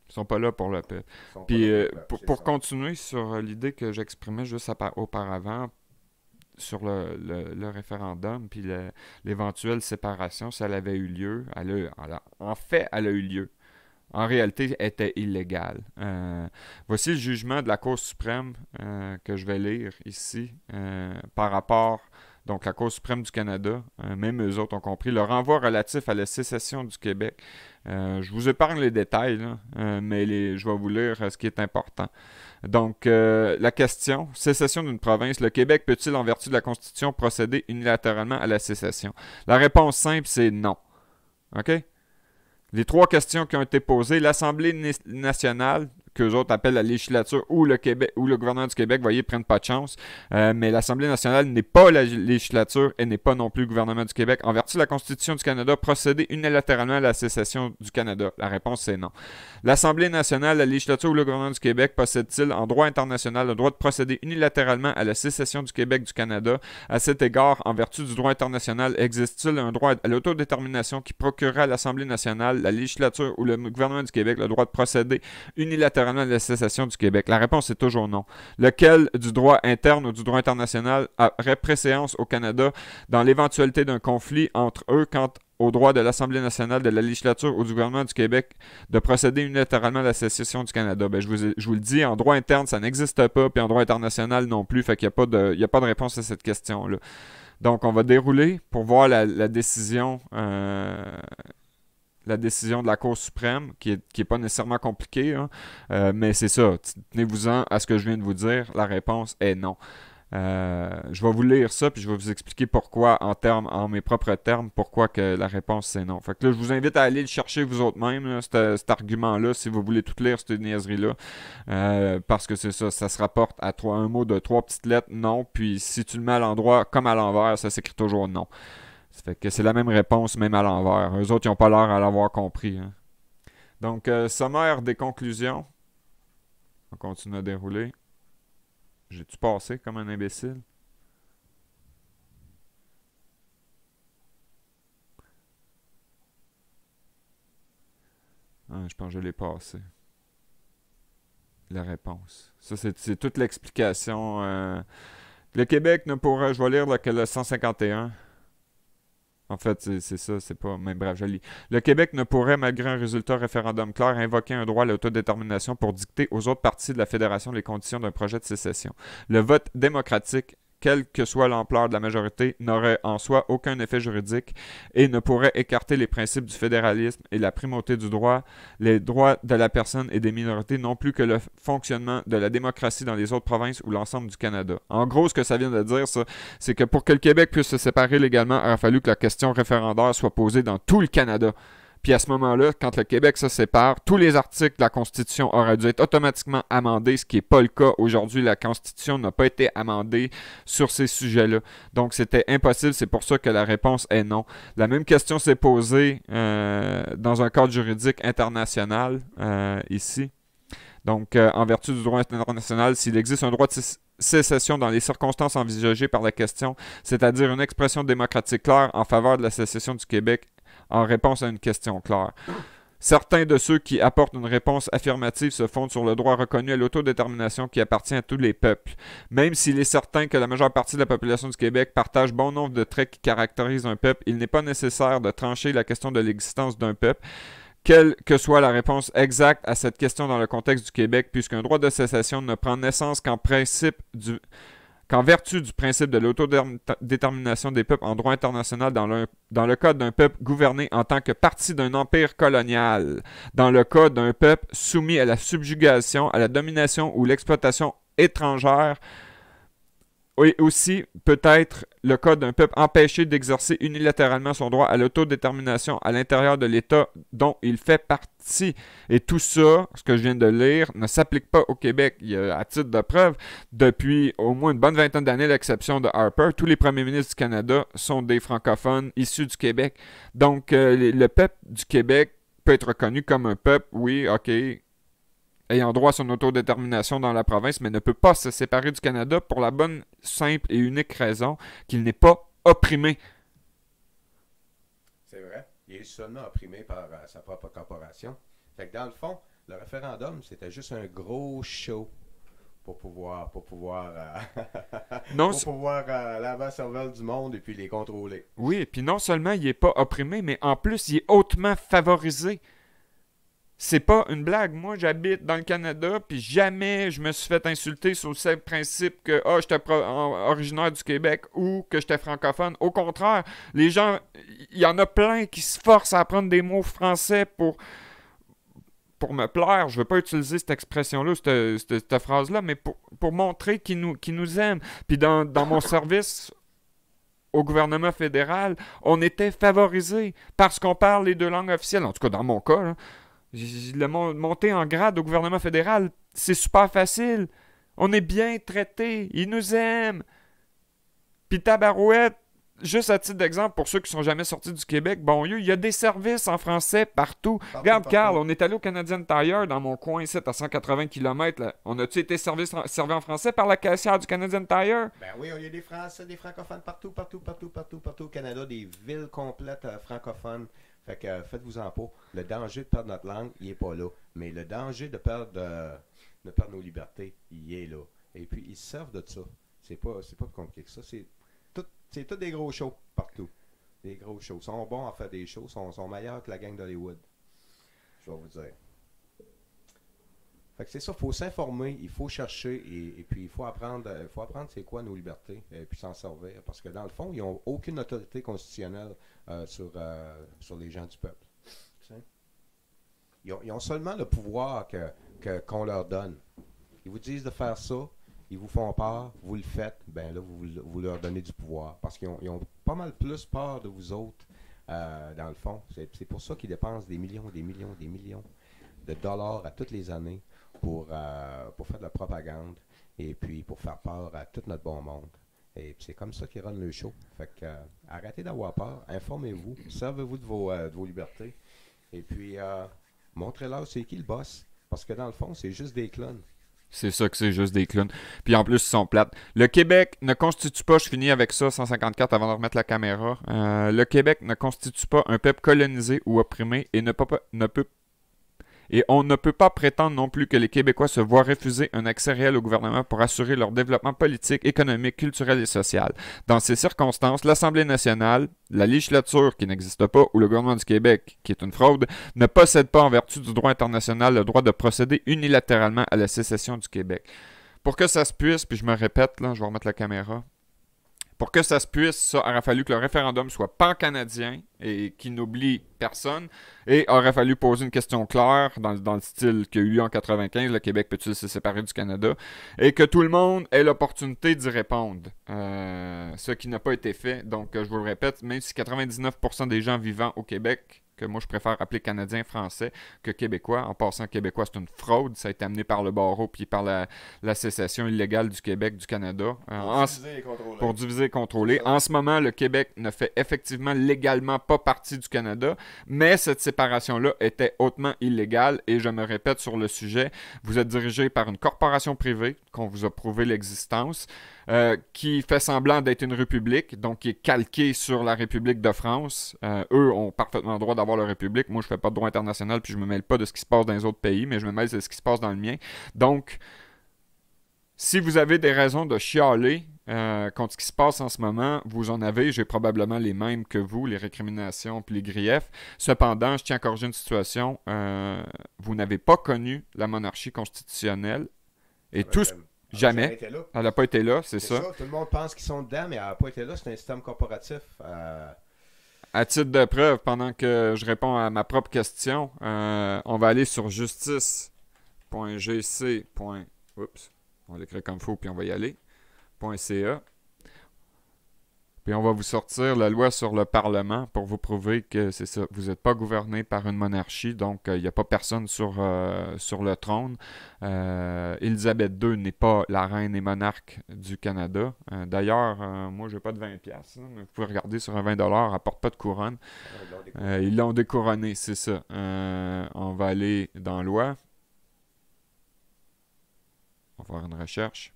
Ils sont pas là pour le peuple. Ils sont pas Puis dans le club, c'est pour ça. continuer sur l'idée que j'exprimais juste auparavant sur le référendum, puis l'éventuelle séparation, si elle avait eu lieu, en fait, elle a eu lieu. En réalité, elle était illégale. Voici le jugement de la Cour suprême que je vais lire ici par rapport donc la Cour suprême du Canada, même eux autres ont compris, le renvoi relatif à la sécession du Québec. Je vous épargne les détails, là, mais je vais vous lire ce qui est important. Donc, la question, sécession d'une province, le Québec peut-il, en vertu de la Constitution, procéder unilatéralement à la sécession? La réponse simple, c'est non. OK? Les trois questions qui ont été posées, l'Assemblée nationale, qu'eux autres appellent la législature, ou le Québec, ou le gouvernement du Québec, voyez, prennent pas de chance. Mais l'Assemblée nationale n'est pas la législature et n'est pas non plus le gouvernement du Québec. En vertu de la Constitution du Canada, procéder unilatéralement à la sécession du Canada. La réponse, c'est non. L'Assemblée nationale, la législature ou le gouvernement du Québec possède-t-il, en droit international, le droit de procéder unilatéralement à la sécession du Québec du Canada? À cet égard, en vertu du droit international, existe-t-il un droit à l'autodétermination qui procurerait à l'Assemblée nationale, la législature ou le gouvernement du Québec le droit de procéder unilatéralement à la sécession du Québec? La réponse est toujours non. Lequel du droit interne ou du droit international aurait préséance au Canada dans l'éventualité d'un conflit entre eux quant au droit de l'Assemblée nationale, de la législature ou du gouvernement du Québec de procéder unilatéralement à la sécession du Canada? Ben, je vous le dis, en droit interne, ça n'existe pas, puis en droit international non plus, fait qu'il n'y a pas de réponse à cette question-là. Donc, on va dérouler pour voir la décision de la Cour suprême, qui est pas nécessairement compliquée, hein. Mais c'est ça, tenez-vous-en à ce que je viens de vous dire, la réponse est non. Je vais vous lire ça, puis je vais vous expliquer pourquoi, en mes propres termes, pourquoi que la réponse c'est non. Fait que là, je vous invite à aller le chercher vous autres mêmes, là, cet argument-là, si vous voulez tout lire, cette niaiserie-là. Parce que c'est ça, ça se rapporte à un mot de 3 petites lettres, non, puis si tu le mets à l'endroit comme à l'envers, ça s'écrit toujours non. Ça fait que c'est la même réponse, même à l'envers. Eux autres, ils n'ont pas l'air à l'avoir compris, hein. Donc, sommaire des conclusions. On continue à dérouler. J'ai-tu passé comme un imbécile? Je pense que je l'ai passé. La réponse. Ça, c'est toute l'explication. Le Québec ne pourra... Je vais lire le 151. En fait, c'est ça, c'est pas... Mais bref, je lis. Le Québec ne pourrait, malgré un résultat référendum clair, invoquer un droit à l'autodétermination pour dicter aux autres parties de la Fédération les conditions d'un projet de sécession. Le vote démocratique, quelle que soit l'ampleur de la majorité, n'aurait en soi aucun effet juridique et ne pourrait écarter les principes du fédéralisme et la primauté du droit, les droits de la personne et des minorités, non plus que le fonctionnement de la démocratie dans les autres provinces ou l'ensemble du Canada. En gros, ce que ça vient de dire, ça, c'est que pour que le Québec puisse se séparer légalement, il aurait fallu que la question référendaire soit posée dans tout le Canada. Puis à ce moment-là, quand le Québec se sépare, tous les articles de la Constitution auraient dû être automatiquement amendés, ce qui n'est pas le cas. Aujourd'hui, la Constitution n'a pas été amendée sur ces sujets-là. Donc, c'était impossible. C'est pour ça que la réponse est non. La même question s'est posée dans un cadre juridique international, ici. Donc, en vertu du droit international, s'il existe un droit de sécession dans les circonstances envisagées par la question, c'est-à-dire une expression démocratique claire en faveur de la sécession du Québec, en réponse à une question claire. Certains de ceux qui apportent une réponse affirmative se fondent sur le droit reconnu à l'autodétermination qui appartient à tous les peuples. Même s'il est certain que la majeure partie de la population du Québec partage bon nombre de traits qui caractérisent un peuple, il n'est pas nécessaire de trancher la question de l'existence d'un peuple, quelle que soit la réponse exacte à cette question dans le contexte du Québec, puisqu'un droit de sécession ne prend naissance qu'en vertu du principe de l'autodétermination des peuples en droit international dans le cas d'un peuple gouverné en tant que partie d'un empire colonial, dans le cas d'un peuple soumis à la subjugation, à la domination ou l'exploitation étrangère, et aussi peut-être le cas d'un peuple empêché d'exercer unilatéralement son droit à l'autodétermination à l'intérieur de l'État dont il fait partie. Et tout ça, ce que je viens de lire, ne s'applique pas au Québec. À titre de preuve, depuis au moins une bonne vingtaine d'années, à l'exception de Harper, tous les premiers ministres du Canada sont des francophones issus du Québec. Donc, le peuple du Québec peut être reconnu comme un peuple, oui, ok, ayant droit à son autodétermination dans la province, mais ne peut pas se séparer du Canada pour la bonne, simple et unique raison qu'il n'est pas opprimé. C'est vrai. Il est seulement opprimé par sa propre corporation. Fait que dans le fond, le référendum, c'était juste un gros show pour pouvoir Non, pour pouvoir l'avant-cervelle du monde et puis les contrôler. Oui, et puis non seulement il n'est pas opprimé, mais en plus, il est hautement favorisé. C'est pas une blague. Moi, j'habite dans le Canada, puis jamais je me suis fait insulter sur le simple principe que j'étais originaire du Québec ou que j'étais francophone. Au contraire, les gens, il y en a plein qui se forcent à apprendre des mots français pour me plaire. Je veux pas utiliser cette expression-là, cette phrase-là, mais pour montrer qu'ils nous aiment. Puis dans mon service au gouvernement fédéral, on était favorisés parce qu'on parle les deux langues officielles. En tout cas, dans mon cas, là. Monter en grade au gouvernement fédéral, c'est super facile. On est bien traités. Ils nous aiment. Puis tabarouette, juste à titre d'exemple, pour ceux qui sont jamais sortis du Québec, bon, il y a des services en français partout. Regarde, Carl, on est allé au Canadian Tire dans mon coin ici, à 180 km. Là. On a-tu été servi en français par la caissière du Canadian Tire? Ben oui, il y a des Français, des francophones partout au Canada, des villes complètes francophones. Fait que faites-vous-en pas. Le danger de perdre notre langue, il n'est pas là. Mais le danger de perdre nos libertés, il est là. Et puis, ils se servent de ça. C'est pas plus compliqué que ça. C'est tout des gros shows partout. Des gros shows. Ils sont bons à faire des shows. Ils sont meilleurs que la gang d'Hollywood. Je vais vous dire. Fait que c'est ça. Il faut s'informer. Il faut chercher. Et puis, il faut apprendre c'est quoi nos libertés. Et puis s'en servir. Parce que dans le fond, ils n'ont aucune autorité constitutionnelle sur les gens du peuple. Ils ont seulement le pouvoir qu'on leur donne. Ils vous disent de faire ça, ils vous font peur, vous le faites, ben là, vous leur donnez du pouvoir. Parce qu'ils ont pas mal plus peur de vous autres, dans le fond. C'est pour ça qu'ils dépensent des millions de dollars à toutes les années pour faire de la propagande et puis pour faire peur à tout notre bon monde. Et c'est comme ça qu'ils runnent le show. Fait que arrêtez d'avoir peur, informez-vous, servez-vous de vos libertés. Et puis montrez-leur c'est qui le boss. Parce que dans le fond, c'est juste des clones. C'est ça que c'est juste des clowns. Puis en plus, ils sont plates. Le Québec ne constitue pas, je finis avec ça, 154 avant de remettre la caméra. Le Québec ne constitue pas un peuple colonisé ou opprimé et ne peut Et on ne peut pas prétendre non plus que les Québécois se voient refuser un accès réel au gouvernement pour assurer leur développement politique, économique, culturel et social. Dans ces circonstances, l'Assemblée nationale, la législature qui n'existe pas ou le gouvernement du Québec, qui est une fraude, ne possède pas en vertu du droit international le droit de procéder unilatéralement à la sécession du Québec. Pour que ça se puisse, puis je me répète, là, je vais remettre la caméra. Pour que ça se puisse, ça aurait fallu que le référendum soit pan-canadien et qui n'oublie personne. Et aurait fallu poser une question claire dans le style qu'il y a eu lieu en 95, le Québec peut-il se séparer du Canada? Et que tout le monde ait l'opportunité d'y répondre. Ce qui n'a pas été fait. Donc, je vous le répète, même si 99% des gens vivant au Québec, que moi je préfère appeler Canadien français que Québécois. En passant, Québécois, c'est une fraude. Ça a été amené par le barreau puis par la sécession illégale du Québec, du Canada. Pour diviser et contrôler. En ce moment, le Québec ne fait effectivement légalement pas partie du Canada, mais cette séparation-là était hautement illégale et je me répète sur le sujet. Vous êtes dirigé par une corporation privée qu'on vous a prouvé l'existence. Qui fait semblant d'être une république, donc qui est calquée sur la République de France. Eux ont parfaitement le droit d'avoir leur république. Moi, je fais pas de droit international, puis je me mêle pas de ce qui se passe dans les autres pays, mais je me mêle de ce qui se passe dans le mien. Donc, si vous avez des raisons de chialer contre ce qui se passe en ce moment, vous en avez, j'ai probablement les mêmes que vous, les récriminations puis les griefs. Cependant, je tiens à corriger une situation. Vous n'avez pas connu la monarchie constitutionnelle et tout ce jamais. Elle n'a pas été là, c'est ça. Tout le monde pense qu'ils sont dedans, mais elle n'a pas été là. C'est un système corporatif. À titre de preuve, pendant que je réponds à ma propre question, on va aller sur justice.gc. Oups, on va l'écrire comme il faut, puis on va y aller. .ca. Puis on va vous sortir la loi sur le Parlement pour vous prouver que c'est ça. Vous n'êtes pas gouverné par une monarchie, donc il n'y a pas personne sur le trône. Élisabeth II n'est pas la reine et monarque du Canada. D'ailleurs, moi, je n'ai pas de 20$. Mais vous pouvez regarder sur un 20$, elle ne porte pas de couronne. Ils l'ont découronnée, c'est ça. On va aller dans loi. On va faire une recherche.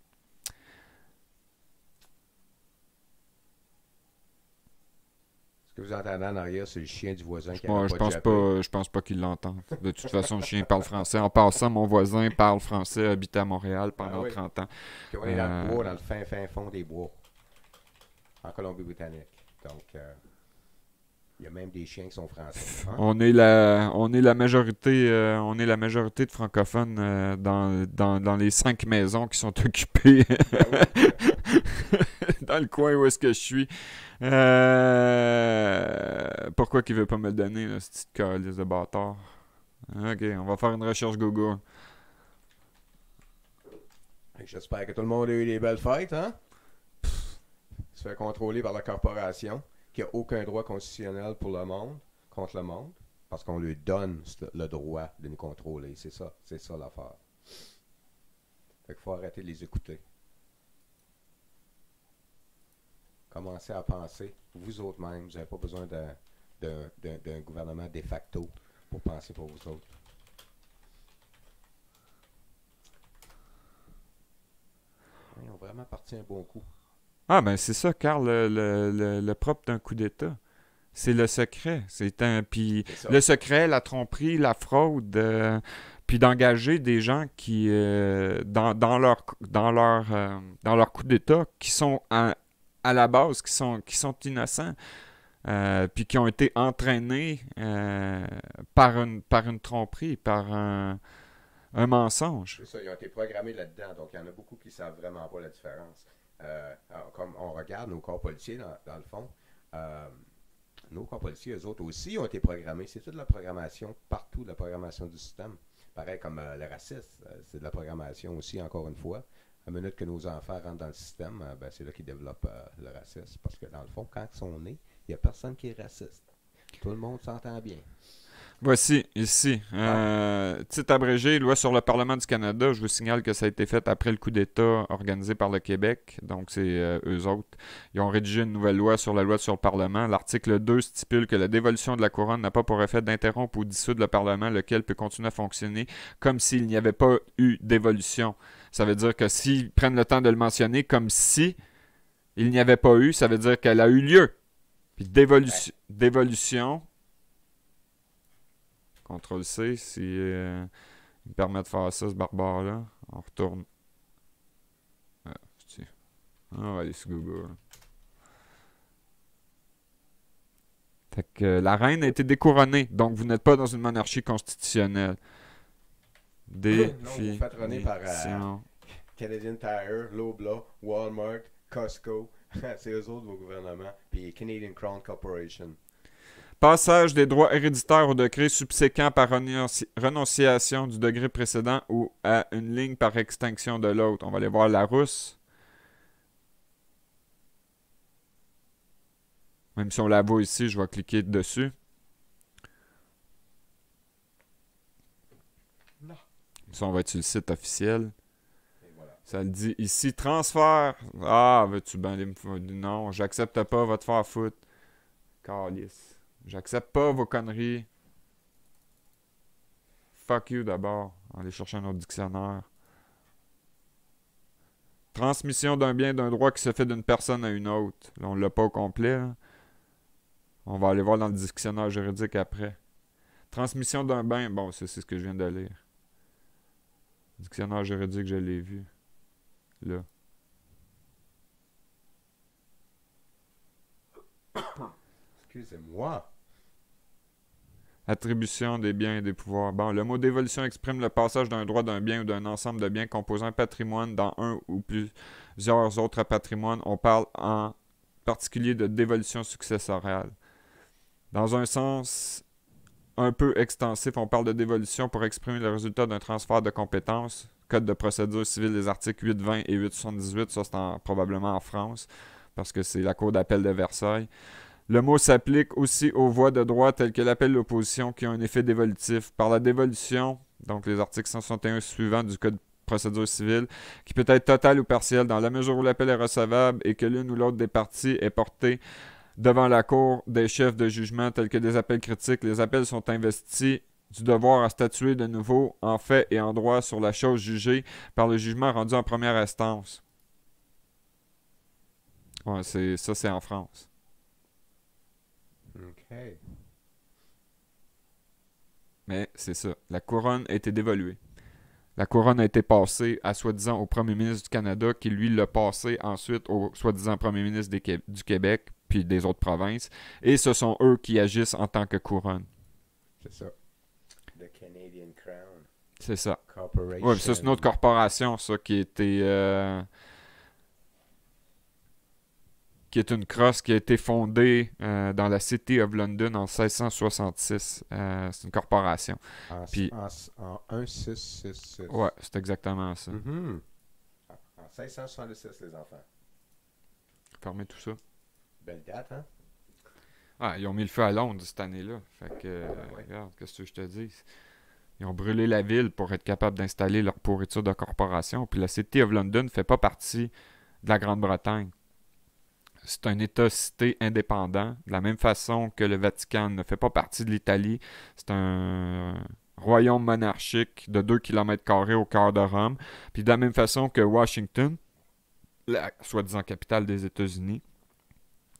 Ce que vous entendez en arrière, c'est le chien du voisin qui je pense pas qu'il l'entend. De toute façon, le chien parle français. En passant, mon voisin parle français, habitait à Montréal pendant 30 ans. Puis on est dans le bois, dans le fin fond des bois, en Colombie-Britannique. Donc, il y a même des chiens qui sont français. Hein? On est la majorité de francophones dans les 5 maisons qui sont occupées dans le coin où est-ce que je suis. Pourquoi qu'il veut pas me le donner, là, cette petite calice de bâtard? Ok, on va faire une recherche Google. J'espère que tout le monde a eu des belles fêtes, hein? Se fait contrôler par la corporation qui n'a aucun droit constitutionnel pour le monde, contre le monde, parce qu'on lui donne le droit de nous contrôler. C'est ça l'affaire. Fait qu'il faut arrêter de les écouter. Commencez à penser, vous autres même, vous n'avez pas besoin d'un gouvernement de facto pour penser pour vous autres. Ils ont vraiment parti un bon coup. Ah ben c'est ça, Carl, le propre d'un coup d'État. C'est le secret. Puis le secret, la tromperie, la fraude, puis d'engager des gens qui, dans leur coup d'État, qui sont à la base, qui sont innocents, puis qui ont été entraînés par une tromperie, par un mensonge. C'est ça, ils ont été programmés là-dedans, donc il y en a beaucoup qui ne savent vraiment pas la différence. Alors, comme on regarde nos corps policiers, dans le fond, nos corps policiers, eux autres aussi ont été programmés. C'est toute la programmation, partout de la programmation du système. Pareil comme le racisme, c'est de la programmation aussi, encore une fois. À la minute que nos enfants rentrent dans le système, c'est là qu'ils développent le racisme. Parce que dans le fond, quand ils sont nés, il n'y a personne qui est raciste. Tout le monde s'entend bien. Voici, ici, titre abrégé, loi sur le Parlement du Canada. Je vous signale que ça a été fait après le coup d'État organisé par le Québec. Donc, c'est eux autres. Ils ont rédigé une nouvelle loi sur la loi sur le Parlement. L'article 2 stipule que la dévolution de la couronne n'a pas pour effet d'interrompre ou dissoudre le Parlement, lequel peut continuer à fonctionner comme s'il n'y avait pas eu d'évolution. Ça veut dire que s'ils prennent le temps de le mentionner comme si il n'y avait pas eu, ça veut dire qu'elle a eu lieu. Puis d'évolution... CTRL-C, si il me permet de faire ça, ce barbare-là. On retourne. On va aller sur Google. Fait que la reine a été découronnée, donc vous n'êtes pas dans une monarchie constitutionnelle. Non, vous faites runner par Définition. Canadian Tire, Loblaw, Walmart, Costco. C'est eux autres, vos gouvernements. Puis Canadian Crown Corporation. Passage des droits héréditaires au degré subséquent par renonciation du degré précédent ou à une ligne par extinction de l'autre. On va aller voir la rousse. Même si on la voit ici, je vais cliquer dessus. Non. Ça, on va être sur le site officiel. Et voilà. Ça le dit ici, transfert. Ah, veux-tu bien aller me foutre? Non, j'accepte pas, va te faire foutre. Calice. J'accepte pas vos conneries. Fuck you d'abord. On va aller chercher un autre dictionnaire. Transmission d'un bien, d'un droit qui se fait d'une personne à une autre. Là, on l'a pas au complet. Là. On va aller voir dans le dictionnaire juridique après. Transmission d'un bien, bon, c'est ce que je viens de lire. Dictionnaire juridique, je l'ai vu. Là. Excusez-moi. Attribution des biens et des pouvoirs. Bon, le mot dévolution exprime le passage d'un droit d'un bien ou d'un ensemble de biens composant un patrimoine dans un ou plusieurs autres patrimoines. On parle en particulier de dévolution successorale. Dans un sens un peu extensif, on parle de dévolution pour exprimer le résultat d'un transfert de compétences. Code de procédure civile des articles 820 et 878, ça c'est probablement en France, parce que c'est la Cour d'appel de Versailles. Le mot s'applique aussi aux voies de droit telles que l'appel de l'opposition qui ont un effet dévolutif. Par la dévolution, donc les articles 161 suivants du Code de procédure civile, qui peut être totale ou partielle dans la mesure où l'appel est recevable et que l'une ou l'autre des parties est portée devant la Cour des chefs de jugement tels que des appels critiques. Les appels sont investis du devoir à statuer de nouveau en fait et en droit sur la chose jugée par le jugement rendu en première instance. Ouais, c'est en France. OK. Mais c'est ça. La couronne a été dévoluée. La couronne a été passée à soi-disant au premier ministre du Canada, qui lui l'a passée ensuite au soi-disant premier ministre du Québec, puis des autres provinces. Et ce sont eux qui agissent en tant que couronne. C'est ça. The Canadian Crown C'est ça. Corporation. Ouais, ça c'est une autre corporation, ça, qui est une crosse qui a été fondée dans la City of London en 1666. C'est une corporation. Puis, En 1666. ouais, c'est exactement ça. En 1666, les enfants. Fermez tout ça. Belle date, hein? Ah, ils ont mis le feu à Londres cette année-là. Fait que, regarde, qu'est-ce que je te dis? Ils ont brûlé la ville pour être capables d'installer leur pourriture de corporation. Puis la City of London ne fait pas partie de la Grande-Bretagne. C'est un État-cité indépendant, de la même façon que le Vatican ne fait pas partie de l'Italie. C'est un royaume monarchique de 2 km² au cœur de Rome. Puis de la même façon que Washington, la soi-disant capitale des États-Unis,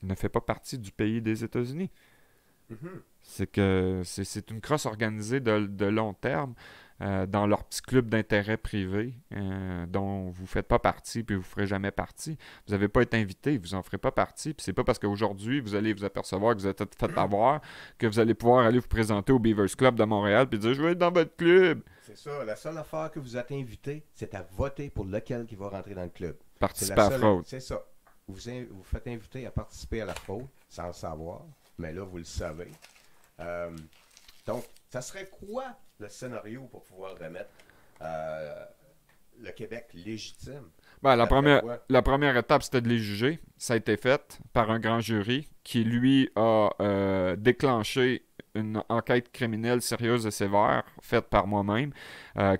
ne fait pas partie du pays des États-Unis. C'est que c'est une crosse organisée de long terme dans leur petit club d'intérêt privé dont vous ne faites pas partie puis vous ne ferez jamais partie. Vous n'avez pas été invité, vous n'en ferez pas partie. Puis c'est pas parce qu'aujourd'hui vous allez vous apercevoir que vous êtes fait avoir que vous allez pouvoir aller vous présenter au Beavers Club de Montréal puis dire je veux être dans votre club. C'est ça. La seule affaire que vous êtes invité, c'est à voter pour lequel qui va rentrer dans le club. Participer à la fraude. C'est ça. Vous faites inviter à participer à la fraude sans le savoir, mais là vous le savez. Donc, ça serait quoi le scénario pour pouvoir remettre le Québec légitime? Ben, la première étape, c'était de les juger. Ça a été fait par un grand jury qui, lui, a déclenché une enquête criminelle sérieuse et sévère, faite par moi-même,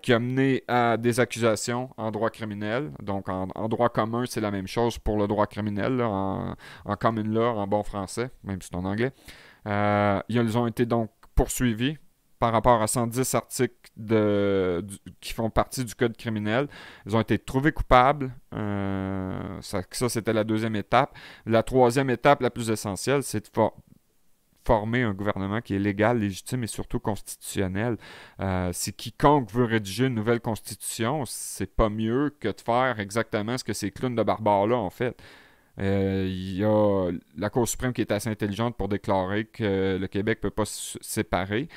qui a mené à des accusations en droit criminel. Donc, en droit commun, c'est la même chose pour le droit criminel, là, en common law, en bon français, même si c'est en anglais. Ils ont été donc poursuivis par rapport à 110 articles qui font partie du code criminel. Ils ont été trouvés coupables. Ça, c'était la deuxième étape. La troisième étape, la plus essentielle, c'est de former un gouvernement qui est légal, légitime et surtout constitutionnel. Si quiconque veut rédiger une nouvelle constitution, c'est pas mieux que de faire exactement ce que ces clowns de barbares-là ont fait. Il y a la Cour suprême qui est assez intelligente pour déclarer que le Québec ne peut pas se séparer,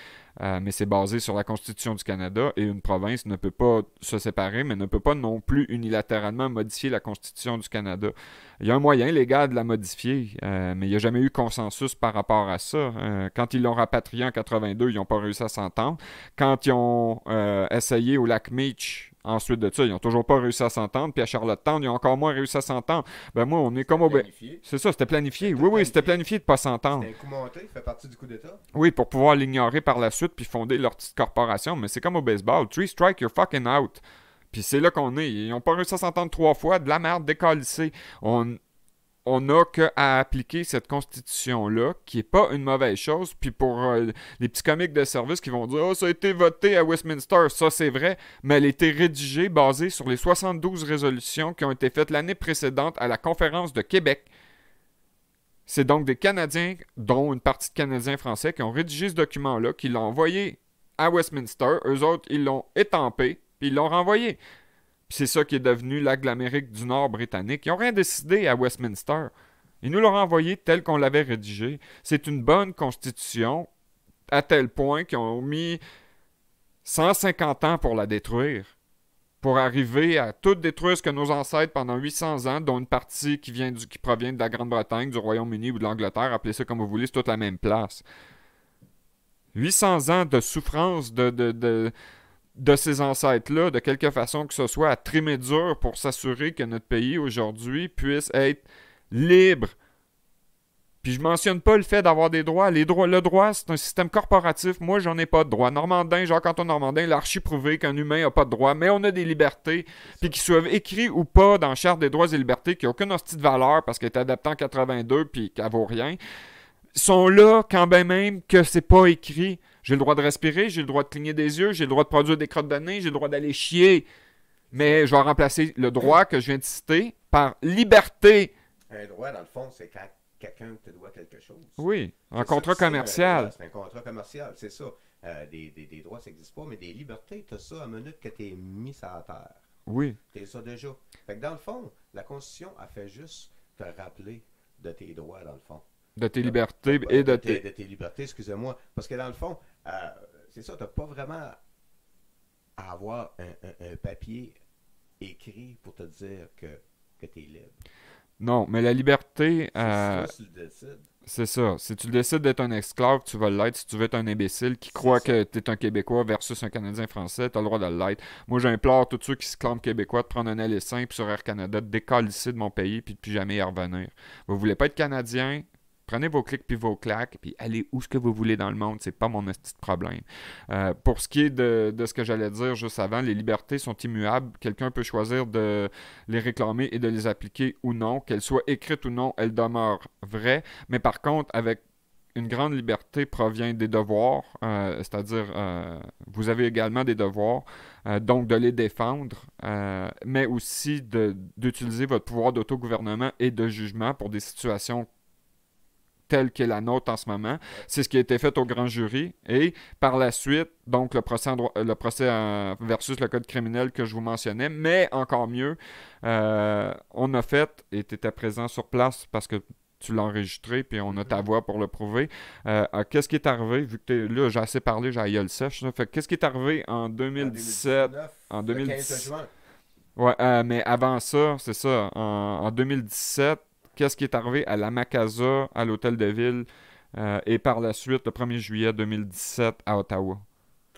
mais c'est basé sur la Constitution du Canada et une province ne peut pas se séparer, mais ne peut pas non plus unilatéralement modifier la Constitution du Canada. Il y a un moyen légal de la modifier, mais il n'y a jamais eu consensus par rapport à ça. Quand ils l'ont rapatrié en 82, ils n'ont pas réussi à s'entendre. Quand ils ont essayé au lac Meech, ensuite de ça, ils n'ont toujours pas réussi à s'entendre. Puis à Charlottetown, ils ont encore moins réussi à s'entendre. Ben moi, on est comme au... C'est ça, c'était planifié. Oui, c'était planifié de ne pas s'entendre. C'était un coup monté, il fait partie du coup d'État. Oui, pour pouvoir l'ignorer par la suite puis fonder leur petite corporation. Mais c'est comme au baseball. 3 strikes, you're fucking out. Puis c'est là qu'on est. Ils n'ont pas réussi à s'entendre 3 fois. De la merde décalissée. On n'a qu'à appliquer cette constitution-là, qui n'est pas une mauvaise chose. Puis pour les petits comiques de service qui vont dire « Oh, ça a été voté à Westminster », ça c'est vrai, mais elle a été rédigée basée sur les 72 résolutions qui ont été faites l'année précédente à la conférence de Québec. C'est donc des Canadiens, dont une partie de Canadiens français, qui ont rédigé ce document-là, qui l'ont envoyé à Westminster. Eux autres, ils l'ont étampé, puis ils l'ont renvoyé. Puis c'est ça qui est devenu l'acte de l'Amérique du Nord britannique. Ils n'ont rien décidé à Westminster. Ils nous l'ont envoyé tel qu'on l'avait rédigé. C'est une bonne constitution, à tel point qu'ils ont mis 150 ans pour la détruire. Pour arriver à tout détruire ce que nos ancêtres pendant 800 ans, dont une partie qui provient de la Grande-Bretagne, du Royaume-Uni ou de l'Angleterre, appelez ça comme vous voulez, c'est toute la même place. 800 ans de souffrance de ces ancêtres-là, de quelque façon que ce soit, à trimer dur pour s'assurer que notre pays, aujourd'hui, puisse être libre. Puis je mentionne pas le fait d'avoir des droits. Le droit, c'est un système corporatif. Moi, j'en ai pas de droit. Normandin, Jacques-Antoine Normandin, l'archi prouvé qu'un humain n'a pas de droit, mais on a des libertés. Puis qu'ils soient écrits ou pas dans la Charte des droits et libertés, qui n'a aucune hostie de valeur parce qu'elle est adaptée en 82 puis qu'elle vaut rien, sont là quand même que c'est pas écrit. J'ai le droit de respirer, j'ai le droit de cligner des yeux, j'ai le droit de produire des crottes de nez, j'ai le droit d'aller chier. Mais je vais remplacer le droit que je viens de citer par liberté. Un droit, dans le fond, c'est quand quelqu'un te doit quelque chose. Oui, un contrat commercial. C'est un contrat commercial, c'est ça. Des droits, ça n'existe pas, mais des libertés, tu as ça à minute que tu es mis sur la terre. Oui. Tu as ça déjà. Fait que dans le fond, la Constitution a fait juste te rappeler de tes droits, dans le fond. De tes libertés et de tes libertés, excusez-moi. Parce que dans le fond, c'est ça, tu n'as pas vraiment à avoir un papier écrit pour te dire que tu es libre. Non, mais la liberté... tu le décides. C'est ça. Si tu décides d'être un esclave, tu vas l'être. Si tu veux être un imbécile qui croit que tu es un Québécois versus un Canadien français, tu as le droit de l'être. Moi, j'implore tous ceux qui se clament québécois de prendre un aller simple sur Air Canada, de décalisser de mon pays puis de plus jamais y revenir. Vous voulez pas être Canadien? Prenez vos clics puis vos claques, puis allez où ce que vous voulez dans le monde, c'est pas mon petit problème. Pour ce qui est de ce que j'allais dire juste avant, les libertés sont immuables. Quelqu'un peut choisir de les réclamer et de les appliquer ou non. Qu'elles soient écrites ou non, elles demeurent vraies. Mais par contre, avec une grande liberté provient des devoirs, c'est-à-dire vous avez également des devoirs, donc de les défendre, mais aussi d'utiliser votre pouvoir d'autogouvernement et de jugement pour des situations telle qu'est la nôtre en ce moment. C'est ce qui a été fait au grand jury. Et par la suite, donc le procès versus le code criminel que je vous mentionnais, mais encore mieux, on a fait, et tu étais présent sur place parce que tu l'as enregistré, puis on a ta voix pour le prouver. Qu'est-ce qui est arrivé, vu que là, j'ai assez parlé, j'ai la gueule sèche, qu'est-ce qui est arrivé en 2017? En 2017. Ouais, mais avant ça, c'est ça, en 2017, qu'est-ce qui est arrivé à la Macasa, à l'Hôtel de Ville, et par la suite, le 1er juillet 2017, à Ottawa.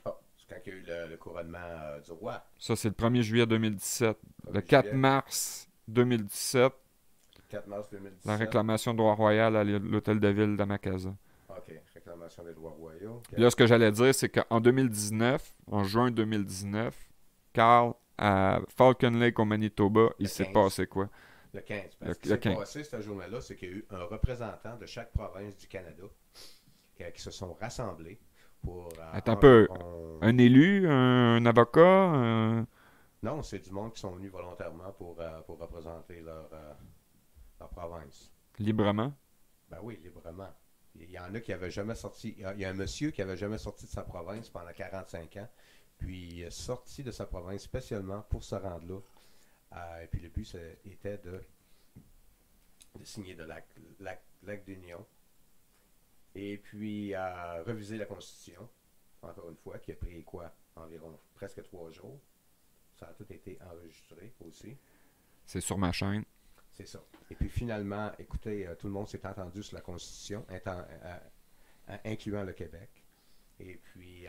Oh, c'est quand il y a eu le couronnement du roi. Ça, c'est le 1er juillet 2017. Le 4 mars 2017, 4 mars 2017. la réclamation de droit royal à l'Hôtel de Ville de Macasa. OK, réclamation des droits royaux. Okay. Là, ce que j'allais dire, c'est qu'en 2019, en juin 2019, Carl, à Falcon Lake, au Manitoba, il s'est passé quoi? Le 15. Parce que ce qui s'est passé cette journée-là, c'est qu'il y a eu un représentant de chaque province du Canada qui se sont rassemblés pour... Attends un peu. Un élu, un avocat? Non, c'est du monde qui sont venus volontairement pour représenter leur province. Librement? Ben oui, librement. Il y en a qui n'avaient jamais sorti. Il y a un monsieur qui n'avait jamais sorti de sa province pendant 45 ans. Puis il est sorti de sa province spécialement pour se rendre là. Et puis le but était de signer de l'acte d'union. Et puis reviser la Constitution, encore une fois, qui a pris quoi? Environ presque 3 jours. Ça a tout été enregistré aussi. C'est sur ma chaîne. C'est ça. Et puis finalement, écoutez, tout le monde s'est entendu sur la Constitution, incluant le Québec. Et puis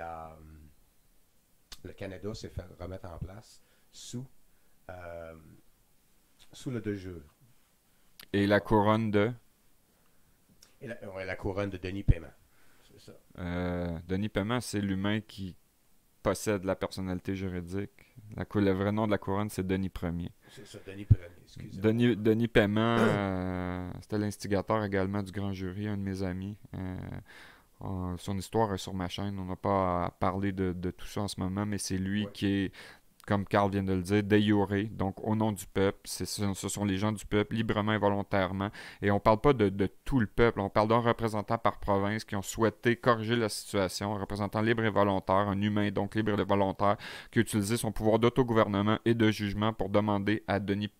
le Canada s'est fait remettre en place sous le de jure. Et la couronne de? La couronne de Denis Paiement. C'est ça. Denis Paiement, c'est l'humain qui possède la personnalité juridique. Le vrai nom de la couronne, c'est Denis Ier. C'est ça, Denis Ier, excusez-moi. Denis Paiement, c'était l'instigateur également du grand jury, un de mes amis. Son histoire est sur ma chaîne. On n'a pas à parler de tout ça en ce moment, mais c'est lui qui est, comme Carl vient de le dire, de jure, donc au nom du peuple. Ce sont les gens du peuple, librement et volontairement. Et on ne parle pas de tout le peuple, on parle d'un représentant par province qui ont souhaité corriger la situation, un représentant libre et volontaire, un humain donc libre et volontaire, qui a utilisé son pouvoir d'autogouvernement et de jugement pour demander à Denis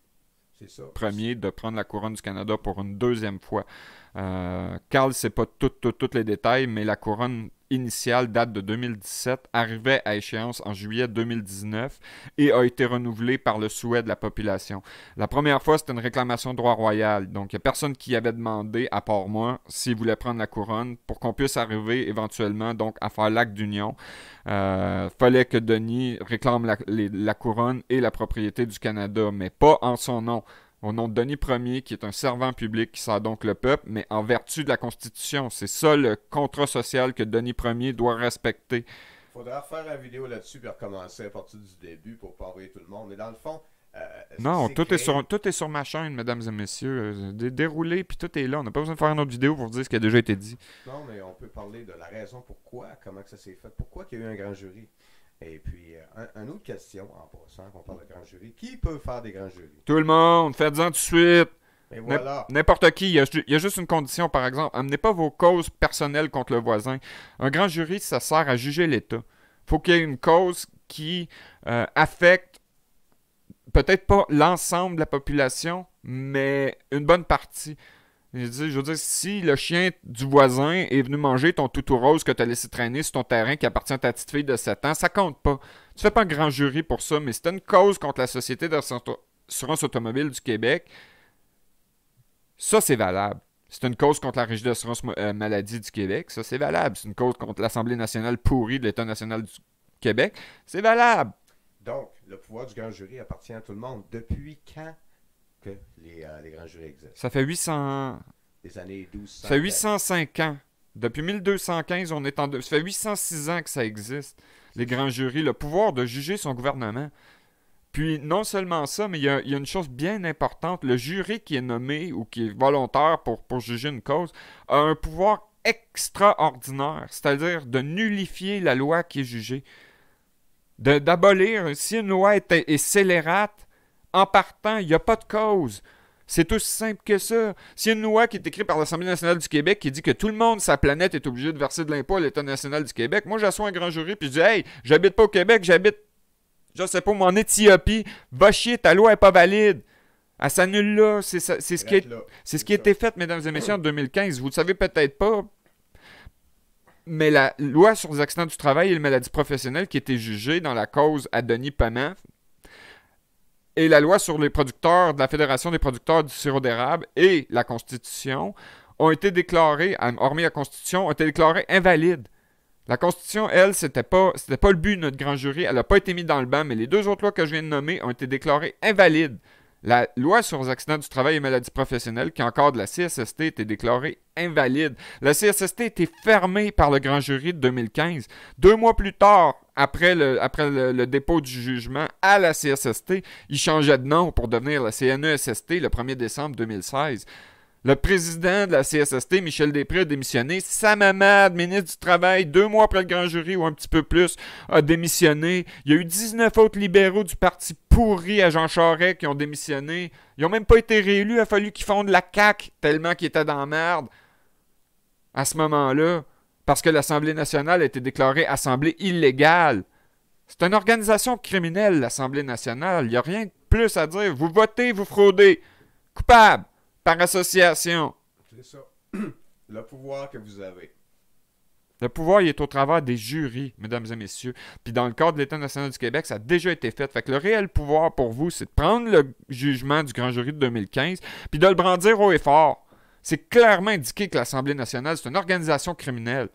Ier de prendre la couronne du Canada pour une deuxième fois. Carl ne sait pas tous les détails, mais la couronne initiale date de 2017, arrivait à échéance en juillet 2019 et a été renouvelée par le souhait de la population. La première fois, c'était une réclamation de droit royal. Donc, il n'y a personne qui avait demandé, à part moi, s'il voulait prendre la couronne pour qu'on puisse arriver éventuellement donc, à faire l'acte d'union. Fallait que Denis réclame la couronne et la propriété du Canada, mais pas en son nom. Au nom de Denis Ier, qui est un servant public qui sert donc le peuple, mais en vertu de la Constitution. C'est ça le contrat social que Denis Ier doit respecter. Il faudra faire une vidéo là-dessus et recommencer à partir du début pour pas envoyer tout le monde. Mais dans le fond... non, tout est sur ma chaîne, mesdames et messieurs. Déroulé, puis tout est là. On n'a pas besoin de faire une autre vidéo pour vous dire ce qui a déjà été dit. Non, mais on peut parler de la raison pourquoi, comment que ça s'est fait, pourquoi il y a eu un grand jury. Et puis, une autre question, en passant, qu'on parle de grand jury. Qui peut faire des grands jurys? Tout le monde, faites-en tout de suite. Et voilà. N'importe qui. Il y a juste une condition, par exemple. Amenez pas vos causes personnelles contre le voisin. Un grand jury, ça sert à juger l'État. Faut qu'il y ait une cause qui affecte peut-être pas l'ensemble de la population, mais une bonne partie. Je veux dire, si le chien du voisin est venu manger ton toutou rose que tu as laissé traîner sur ton terrain qui appartient à ta petite fille de 7 ans, ça compte pas. Tu fais pas un grand jury pour ça, mais si tu as une cause contre la Société d'assurance automobile du Québec, ça, c'est valable. C'est une cause contre la Régie d'assurance maladie du Québec, ça, c'est valable. C'est une cause contre l'Assemblée nationale pourrie de l'État national du Québec, c'est valable. Donc, le pouvoir du grand jury appartient à tout le monde. Depuis quand que les grands jurys existent? Ça fait 800... Des années 1200. Ça fait 805 ans. Depuis 1215, on est en... Ça fait 806 ans que ça existe, les grands jurys. Le pouvoir de juger son gouvernement. Puis, non seulement ça, mais il y a une chose bien importante. Le jury qui est nommé ou qui est volontaire pour juger une cause a un pouvoir extraordinaire, c'est-à-dire de nullifier la loi qui est jugée. D'abolir, si une loi est scélérate, en partant, il n'y a pas de cause. C'est aussi simple que ça. S'il y a une loi qui est écrite par l'Assemblée nationale du Québec qui dit que tout le monde sur la planète est obligé de verser de l'impôt à l'État national du Québec, moi j'assois un grand jury puis je dis « Hey, j'habite pas au Québec, j'habite, je sais pas, en Éthiopie. Va chier, ta loi est pas valide. » Elle s'annule là. C'est ce qui a été fait, mesdames et messieurs, en 2015. Vous ne le savez peut-être pas, mais la loi sur les accidents du travail et les maladies professionnelles qui était jugée dans la cause à Denis Paiement et la loi sur les producteurs de la Fédération des producteurs du sirop d'érable et la Constitution ont été déclarées, hormis la Constitution, ont été déclarées invalides. La Constitution, elle, c'était pas le but de notre grand jury. Elle n'a pas été mise dans le banc, mais les deux autres lois que je viens de nommer ont été déclarées invalides. La loi sur les accidents du travail et maladies professionnelles, qui encore de la CSST, était déclarée invalide. La CSST a été fermée par le grand jury de 2015. 2 mois plus tard, après le dépôt du jugement à la CSST, il changeait de nom pour devenir la CNESST le 1er décembre 2016. Le président de la CSST, Michel Després, a démissionné. Sam Hamad, ministre du Travail, 2 mois après le grand jury ou un petit peu plus, a démissionné. Il y a eu 19 autres libéraux du parti pourri à Jean Charest qui ont démissionné. Ils n'ont même pas été réélus. Il a fallu qu'ils fondent la CAQ tellement qu'ils étaient dans la merde. à ce moment-là, parce que l'Assemblée nationale a été déclarée assemblée illégale. C'est une organisation criminelle, l'Assemblée nationale. Il n'y a rien de plus à dire. Vous votez, vous fraudez. Coupable, par association. C'est ça. Le pouvoir que vous avez. Le pouvoir, il est au travers des jurys, mesdames et messieurs. Puis dans le cadre de l'État national du Québec, ça a déjà été fait. Fait que le réel pouvoir pour vous, c'est de prendre le jugement du grand jury de 2015 puis de le brandir haut et fort. C'est clairement indiqué que l'Assemblée nationale, c'est une organisation criminelle.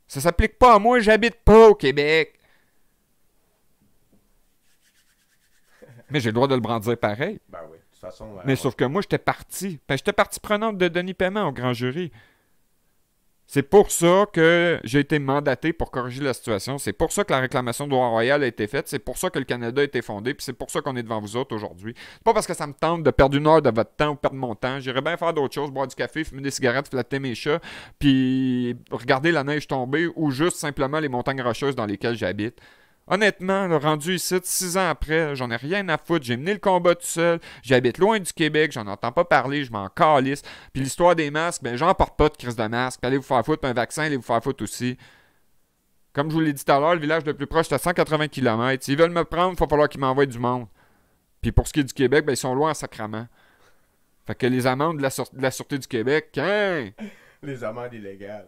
Ça s'applique pas à moi, j'habite pas au Québec. Mais j'ai le droit de le brandir pareil. Ben oui, de toute façon... Mais sauf que moi, j'étais partie. Ben, j'étais partie prenante de Denis Paiement au grand jury. C'est pour ça que j'ai été mandaté pour corriger la situation. C'est pour ça que la réclamation de droit royal a été faite. C'est pour ça que le Canada a été fondé. Puis c'est pour ça qu'on est devant vous autres aujourd'hui. C'est pas parce que ça me tente de perdre une heure de votre temps ou perdre mon temps. J'irais bien faire d'autres choses, boire du café, fumer des cigarettes, flatter mes chats, puis regarder la neige tomber ou juste simplement les montagnes rocheuses dans lesquelles j'habite. Honnêtement, là, rendu ici, 6 ans après, j'en ai rien à foutre. J'ai mené le combat tout seul. J'habite loin du Québec, j'en entends pas parler, je m'en calisse. Puis l'histoire des masques, ben j'en porte pas de crise de masque. Allez vous faire foutre, puis un vaccin, allez vous faire foutre aussi. Comme je vous l'ai dit tout à l'heure, le village le plus proche, c'est à 180 km. S'ils veulent me prendre, il va falloir qu'ils m'envoient du monde. Puis pour ce qui est du Québec, ben ils sont loin en sacrament. Fait que les amendes de la Sûreté du Québec, hein? Les amendes illégales.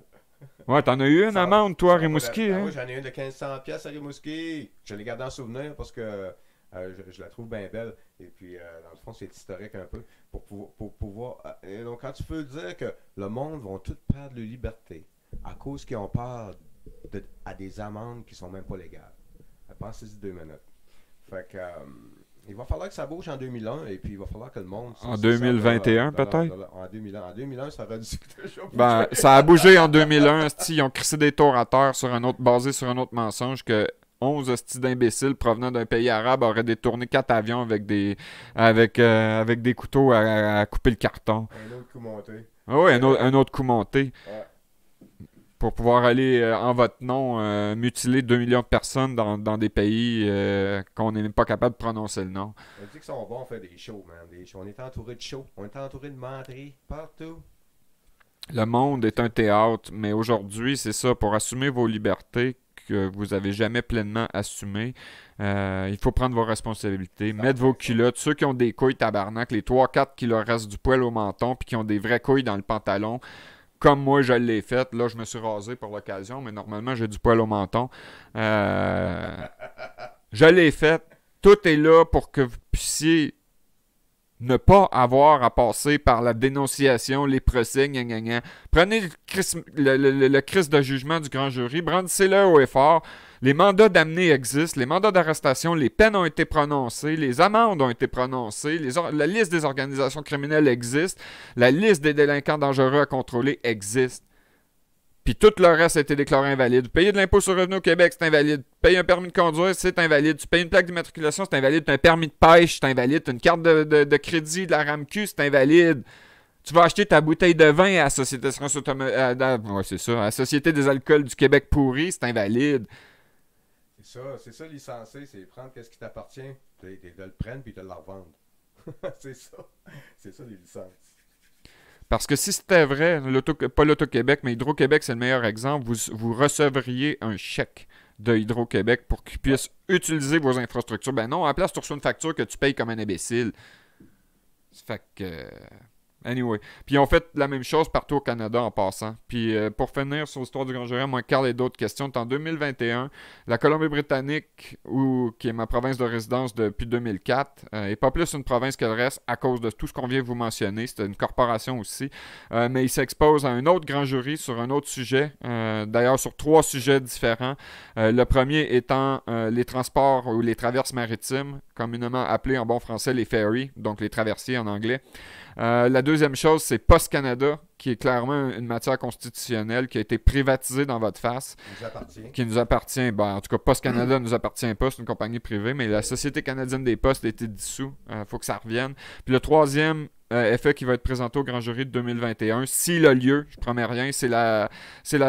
Ouais, t'en as eu une amende, toi, à Rimouski, hein? Moi, j'en ai une de 1500 pièces à Rimouski. Je l'ai gardée en souvenir parce que je la trouve bien belle. Et puis, dans le fond, c'est historique un peu. Pour pouvoir... et donc, quand tu peux dire que le monde va tout perdre leur liberté à cause qu'ils ont peur à des amendes qui sont même pas légales. Pensez-y 2 minutes. Fait que... il va falloir que ça bouge en 2001 et puis il va falloir que le monde... En 2021 peut-être? En 2001, ça aurait dû déjà bouger. Ben, ça a bougé en 2001. Ils ont crissé des tours à terre basés sur un autre mensonge que 11 hosties d'imbéciles provenant d'un pays arabe auraient détourné 4 avions avec des couteaux à couper le carton. Un autre coup monté. Ah oui, un autre coup monté. Ouais. Pour pouvoir aller en votre nom mutiler 2 millions de personnes dans des pays qu'on n'est même pas capable de prononcer le nom. On dit qu'ils sont bons, on fait des shows, man. Des shows. On est entouré de shows. On est entouré de menteries partout. Le monde est un théâtre, mais aujourd'hui, c'est ça, pour assumer vos libertés que vous avez jamais pleinement assumées, il faut prendre vos responsabilités, mettre vos culottes. Ceux qui ont des couilles tabarnak, les 3-4 qui leur restent du poil au menton, puis qui ont des vraies couilles dans le pantalon, comme moi je l'ai fait. Là, je me suis rasé pour l'occasion, mais normalement, j'ai du poil au menton. Je l'ai fait. Tout est là pour que vous puissiez ne pas avoir à passer par la dénonciation, les procès, gna gna gna. Prenez le crise de jugement du grand jury, brandissez-le haut et fort. Les mandats d'amener existent, les mandats d'arrestation, les peines ont été prononcées, les amendes ont été prononcées, la liste des organisations criminelles existe, la liste des délinquants dangereux à contrôler existe. Puis tout le reste a été déclaré invalide. Payer de l'impôt sur le revenu au Québec, c'est invalide. Payer un permis de conduire, c'est invalide. Tu payes une plaque d'immatriculation, c'est invalide. Tu as un permis de pêche, c'est invalide. Tu as une carte de crédit de la RAMQ, c'est invalide. Tu vas acheter ta bouteille de vin à la Société à la Société des alcools du Québec pourri, c'est invalide. C'est ça licencier, c'est prendre ce qui t'appartient, de le prendre puis de le revendre. C'est ça les licences. Parce que si c'était vrai, pas l'Auto-Québec, mais Hydro-Québec, c'est le meilleur exemple, vous recevriez un chèque de Hydro-Québec pour qu'ils puissent utiliser vos infrastructures. Ben non, à la place, tu reçois une facture que tu payes comme un imbécile. Fait que... Anyway. Puis ils ont fait la même chose partout au Canada en passant. Puis pour finir sur l'histoire du grand jury, moi, Carl et d'autres questions. En 2021, la Colombie-Britannique, qui est ma province de résidence depuis 2004, est pas plus une province que le reste à cause de tout ce qu'on vient de vous mentionner. C'était une corporation aussi. Mais il s'expose à un autre grand jury sur un autre sujet. D'ailleurs, sur 3 sujets différents. Le premier étant les transports ou les traverses maritimes, communément appelés en bon français les ferries, donc les traversiers en anglais. La deuxième chose, c'est Post Canada, qui est clairement une matière constitutionnelle qui a été privatisée dans votre face. Qui nous appartient. Ben, en tout cas, Post Canada ne nous appartient pas, c'est une compagnie privée, mais la Société canadienne des postes a été dissoute. Faut que ça revienne. Puis le troisième effet qui va être présenté au grand jury de 2021. S'il a lieu, je promets rien, c'est la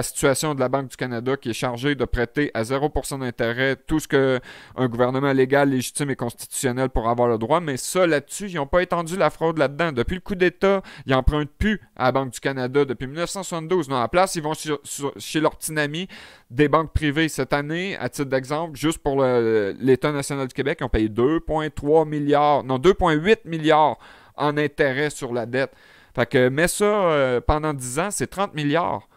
situation de la Banque du Canada qui est chargée de prêter à 0% d'intérêt tout ce qu'un gouvernement légal, légitime et constitutionnel pour avoir le droit. Mais ça, là-dessus, ils n'ont pas étendu la fraude là-dedans. Depuis le coup d'État, ils n'empruntent plus à la Banque du Canada depuis 1972. Non, à la place, ils vont chez leur petit ami des banques privées. Cette année, à titre d'exemple, juste pour l'État national du Québec, ils ont payé 2,3 milliards, non, 2,8 milliards en intérêt sur la dette. Fait que mets ça pendant 10 ans, c'est 30 milliards.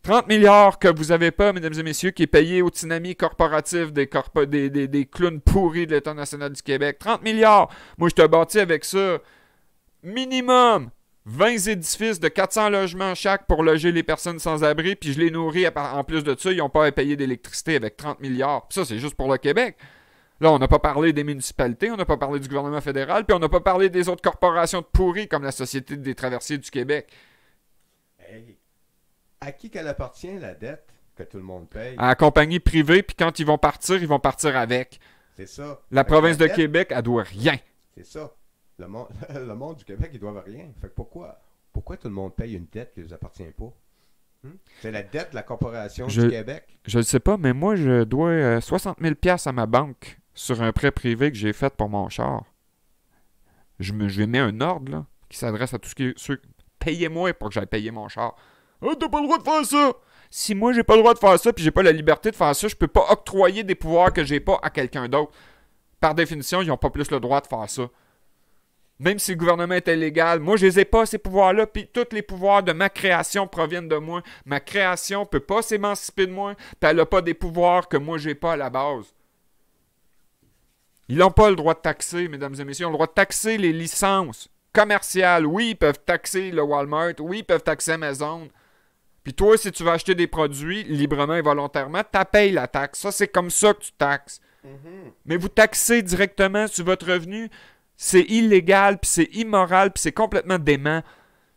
30 milliards que vous n'avez pas, mesdames et messieurs, qui est payé au tsunami corporatif des clowns pourris de l'État national du Québec. 30 milliards! Moi, je te bâtis avec ça. Minimum 20 édifices de 400 logements chaque pour loger les personnes sans abri, puis je les nourris en plus de ça, ils n'ont pas à payer d'électricité avec 30 milliards. Puis ça, c'est juste pour le Québec. Là, on n'a pas parlé des municipalités, on n'a pas parlé du gouvernement fédéral, puis on n'a pas parlé des autres corporations de pourries comme la Société des traversiers du Québec. Hey, à qui qu'elle appartient la dette que tout le monde paye? À la compagnie privée, puis quand ils vont partir avec. C'est ça. La province de Québec, elle doit rien. C'est ça. Le monde du Québec, ils doivent rien. Fait que pourquoi tout le monde paye une dette qui ne les appartient pas? C'est la dette de la corporation du Québec. Je ne sais pas, mais moi, je dois 60 000 $ à ma banque sur un prêt privé que j'ai fait pour mon char. Je vais mettre un ordre là, qui s'adresse à tous ceux. Payez-moi pour que j'aille payer mon char. Ah, t'as pas le droit de faire ça! Si moi, j'ai pas le droit de faire ça, puis j'ai pas la liberté de faire ça, je peux pas octroyer des pouvoirs que j'ai pas à quelqu'un d'autre. Par définition, ils n'ont pas plus le droit de faire ça. Même si le gouvernement est illégal, moi, je les ai pas, ces pouvoirs-là, puis tous les pouvoirs de ma création proviennent de moi. Ma création peut pas s'émanciper de moi, puis elle a pas des pouvoirs que moi, j'ai pas à la base. Ils n'ont pas le droit de taxer, mesdames et messieurs. Ils ont le droit de taxer les licences commerciales. Oui, ils peuvent taxer le Walmart. Oui, ils peuvent taxer Amazon. Puis toi, si tu veux acheter des produits librement et volontairement, tu payes la taxe. Ça, c'est comme ça que tu taxes. Mais vous taxez directement sur votre revenu, c'est illégal, puis c'est immoral, puis c'est complètement dément.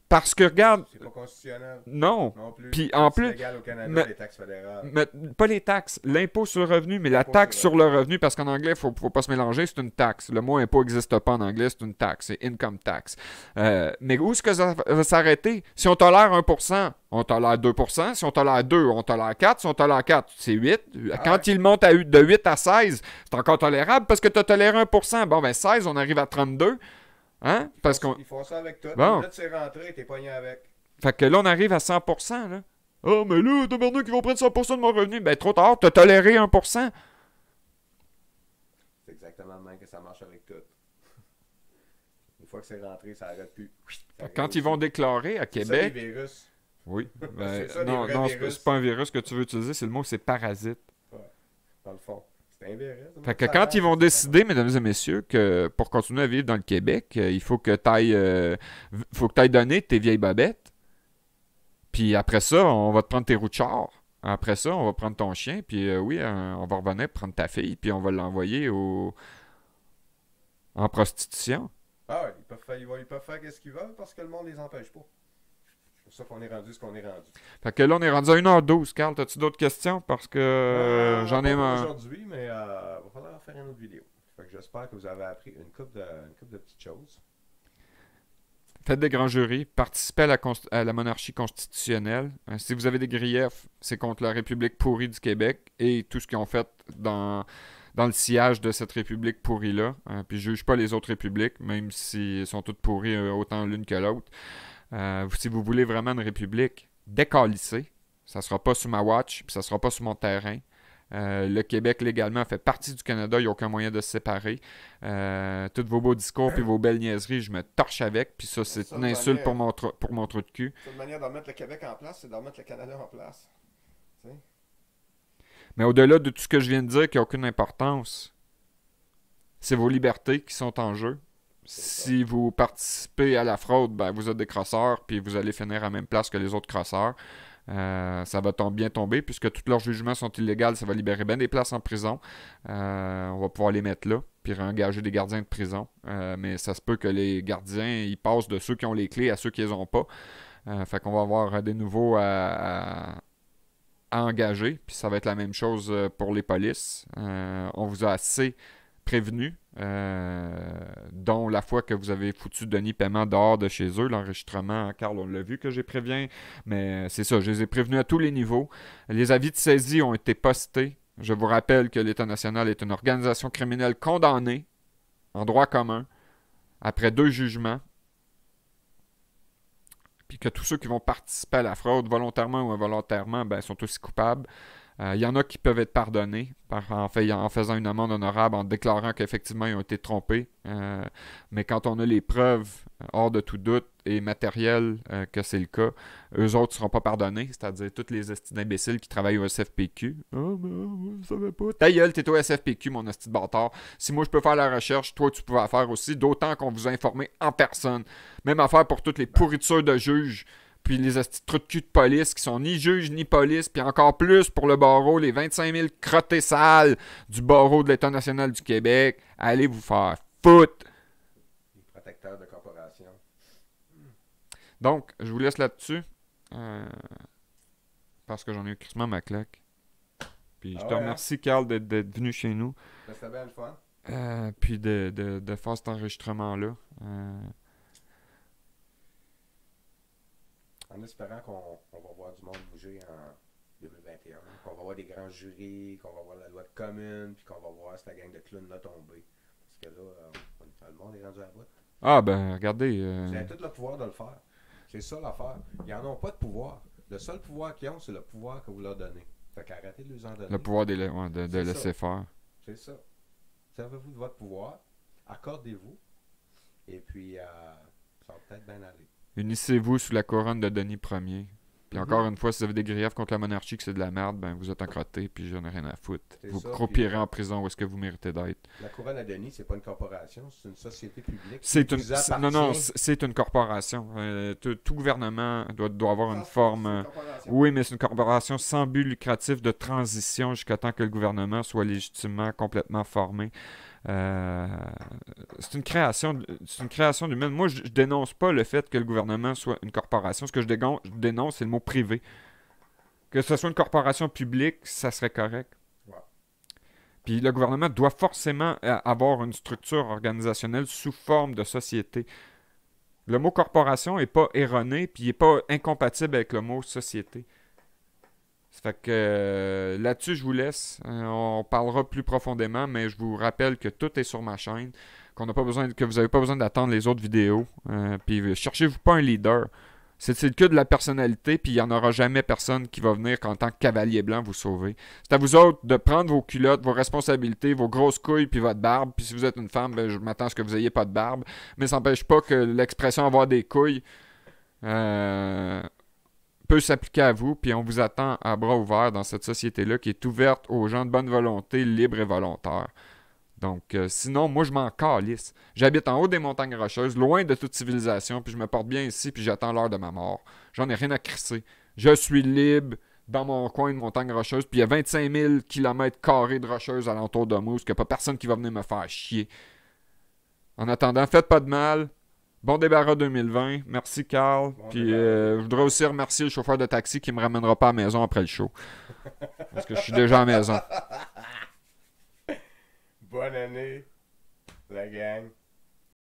Parce que, regarde... C'est pas constitutionnel. Non. Non plus. Puis en plus... C'est légal au Canada, les taxes fédérales. Pas les taxes. L'impôt sur le revenu, mais la taxe sur le revenu, parce qu'en anglais, faut pas se mélanger, c'est une taxe. Le mot impôt n'existe pas en anglais, c'est une taxe. C'est income tax. Mais où est-ce que ça va s'arrêter? Si on tolère 1%, on tolère 2%. Si on tolère 2, on tolère 4. Si on tolère 4, c'est 8. Quand il monte de 8 à 16, c'est encore tolérable parce que tu as toléré 1%. Bon, ben 16, on arrive à 32. Hein? Parce Ils font ça avec tout. Bon. Là, tu es rentré, t'es pogné avec. Fait que là, on arrive à 100%. Là. Oh, mais là, tabarnak, ils vont prendre 100% de mon revenu. Ben, trop tard, t'as toléré 1%. C'est exactement le même que ça marche avec tout. Une fois que c'est rentré, ça n'arrête plus. Quand ils vont déclarer à Québec... C'est ça, les virus. Oui. Ben, c'est ça, non, virus. c'est pas un virus que tu veux utiliser, c'est le mot, c'est parasite. Ouais, dans le fond. C'est un virus. Fait que quand ils vont décider, mesdames et messieurs, que pour continuer à vivre dans le Québec, il faut que tu ailles donner tes vieilles babettes. Puis après ça, on va te prendre tes roues de char. Après ça, on va prendre ton chien. Puis on va revenir prendre ta fille. Puis on va l'envoyer en prostitution. Ah ouais, ils peuvent faire ce qu'ils veulent parce que le monde les empêche pas. C'est pour ça qu'on est rendu ce qu'on est rendu. Fait que là, on est rendu à 1h12. Carl, as-tu d'autres questions? Parce que j'en ai marre. Aujourd'hui, mais il va falloir faire une autre vidéo. Fait que j'espère que vous avez appris une couple de petites choses. Faites des grands jurys, participez à la monarchie constitutionnelle. Si vous avez des griefs, c'est contre la République pourrie du Québec et tout ce qu'ils ont fait dans le sillage de cette République pourrie-là. Puis je juge pas les autres républiques, même s'ils sont toutes pourries autant l'une que l'autre. Si vous voulez vraiment une république, décalissez. Ça sera pas sous ma watch, puis ça sera pas sur mon terrain. Le Québec, légalement, fait partie du Canada. Il n'y a aucun moyen de se séparer. Tous vos beaux discours et vos belles niaiseries, je me torche avec. Puis ça, c'est une insulte pour mon trou de cul. Une manière de remettre le Québec en place, c'est de remettre le Canada en place. T'sais? Mais au-delà de tout ce que je viens de dire, qui n'a aucune importance, c'est vos libertés qui sont en jeu. Si vous participez à la fraude, ben, vous êtes des crosseurs, puis vous allez finir à la même place que les autres crosseurs. Ça va bien tomber, puisque tous leurs jugements sont illégaux, ça va libérer bien des places en prison. On va pouvoir les mettre là, puis réengager des gardiens de prison. Mais ça se peut que les gardiens, ils passent de ceux qui ont les clés à ceux qui les ont pas. Fait qu'on va avoir des nouveaux à engager, puis ça va être la même chose pour les polices. On vous a assez prévenus, dont la fois que vous avez foutu Denis Paiement dehors de chez eux, l'enregistrement, Carl, on l'a vu que j'ai prévenu, mais c'est ça, je les ai prévenus à tous les niveaux. Les avis de saisie ont été postés. Je vous rappelle que l'État national est une organisation criminelle condamnée en droit commun après 2 jugements, puis que tous ceux qui vont participer à la fraude, volontairement ou involontairement, ben, sont aussi coupables. Il y en a qui peuvent être pardonnés en faisant une amende honorable, en déclarant qu'effectivement ils ont été trompés. Mais quand on a les preuves hors de tout doute et matérielles que c'est le cas, eux autres ne seront pas pardonnés, c'est-à-dire tous les estis d'imbéciles qui travaillent au SFPQ. « Ah, mais je savais pas. » Ta gueule, t'es au SFPQ, mon esti de bâtard. Si moi je peux faire la recherche, toi tu pouvais la faire aussi, d'autant qu'on vous a informé en personne. Même affaire pour toutes les pourritures de juges. Puis les trous de cul de police qui sont ni juges ni police, puis encore plus pour le barreau, les 25 000 crottés sales du barreau de l'État national du Québec. Allez vous faire foutre! Les protecteurs de corporations. Donc, je vous laisse là-dessus. Parce que j'en ai eu crissement ma claque. Puis je te remercie, Carl, d'être venu chez nous. C'était bien le fun. Puis de faire cet enregistrement-là. En espérant qu'on va voir du monde bouger en 2021, qu'on va voir des grands jurys, qu'on va voir la loi de commune, puis qu'on va voir cette gang de clowns-là tomber. Parce que là, le monde est rendu à bout. Ah, ben, regardez. Vous avez tout le pouvoir de le faire. C'est ça l'affaire. Ils n'en ont pas de pouvoir. Le seul pouvoir qu'ils ont, c'est le pouvoir que vous leur donnez. Fait qu'arrêtez de les en donner. Le pouvoir de laisser faire. C'est ça. Servez-vous de votre pouvoir. Accordez-vous. Et puis, ça va peut-être bien aller. Unissez-vous sous la couronne de Denis Ier. Puis encore une fois, si vous avez des griefs contre la monarchie, que c'est de la merde, ben vous êtes un crotté, puis j'en ai rien à foutre. Vous croupirez en prison où est-ce que vous méritez d'être. La couronne à Denis, c'est pas une corporation, c'est une société publique. C'est une corporation. Tout gouvernement doit avoir une forme. Oui, mais c'est une corporation sans but lucratif de transition jusqu'à temps que le gouvernement soit légitimement complètement formé. C'est une création d'humaine. Moi, je dénonce pas le fait que le gouvernement soit une corporation. Ce que je dénonce, c'est le mot privé. Que ce soit une corporation publique, ça serait correct. Ouais. Puis le gouvernement doit forcément avoir une structure organisationnelle sous forme de société. Le mot corporation n'est pas erroné, puis il n'est pas incompatible avec le mot société. Ça fait que là-dessus, je vous laisse. On parlera plus profondément, mais je vous rappelle que tout est sur ma chaîne, que vous n'avez pas besoin d'attendre les autres vidéos. Puis cherchez-vous pas un leader. C'est le cas de la personnalité, puis il n'y en aura jamais personne qui va venir en tant que cavalier blanc vous sauver. C'est à vous autres de prendre vos culottes, vos responsabilités, vos grosses couilles, puis votre barbe. Puis si vous êtes une femme, ben, je m'attends à ce que vous n'ayez pas de barbe. Mais ça n'empêche pas que l'expression avoir des couilles peut s'appliquer à vous, puis on vous attend à bras ouverts dans cette société-là qui est ouverte aux gens de bonne volonté, libres et volontaires. Donc, sinon, moi, je m'en calisse. J'habite en haut des montagnes rocheuses, loin de toute civilisation, puis je me porte bien ici, puis j'attends l'heure de ma mort. J'en ai rien à crisser. Je suis libre dans mon coin de montagne rocheuse, puis il y a 25 000 km² de rocheuses alentour de moi, où il n'y a pas personne qui va venir me faire chier. En attendant, faites pas de mal. Bon débarras 2020. Merci, Carl. Puis je voudrais aussi remercier le chauffeur de taxi qui me ramènera pas à la maison après le show. Parce que je suis déjà à la maison. Bonne année, la gang.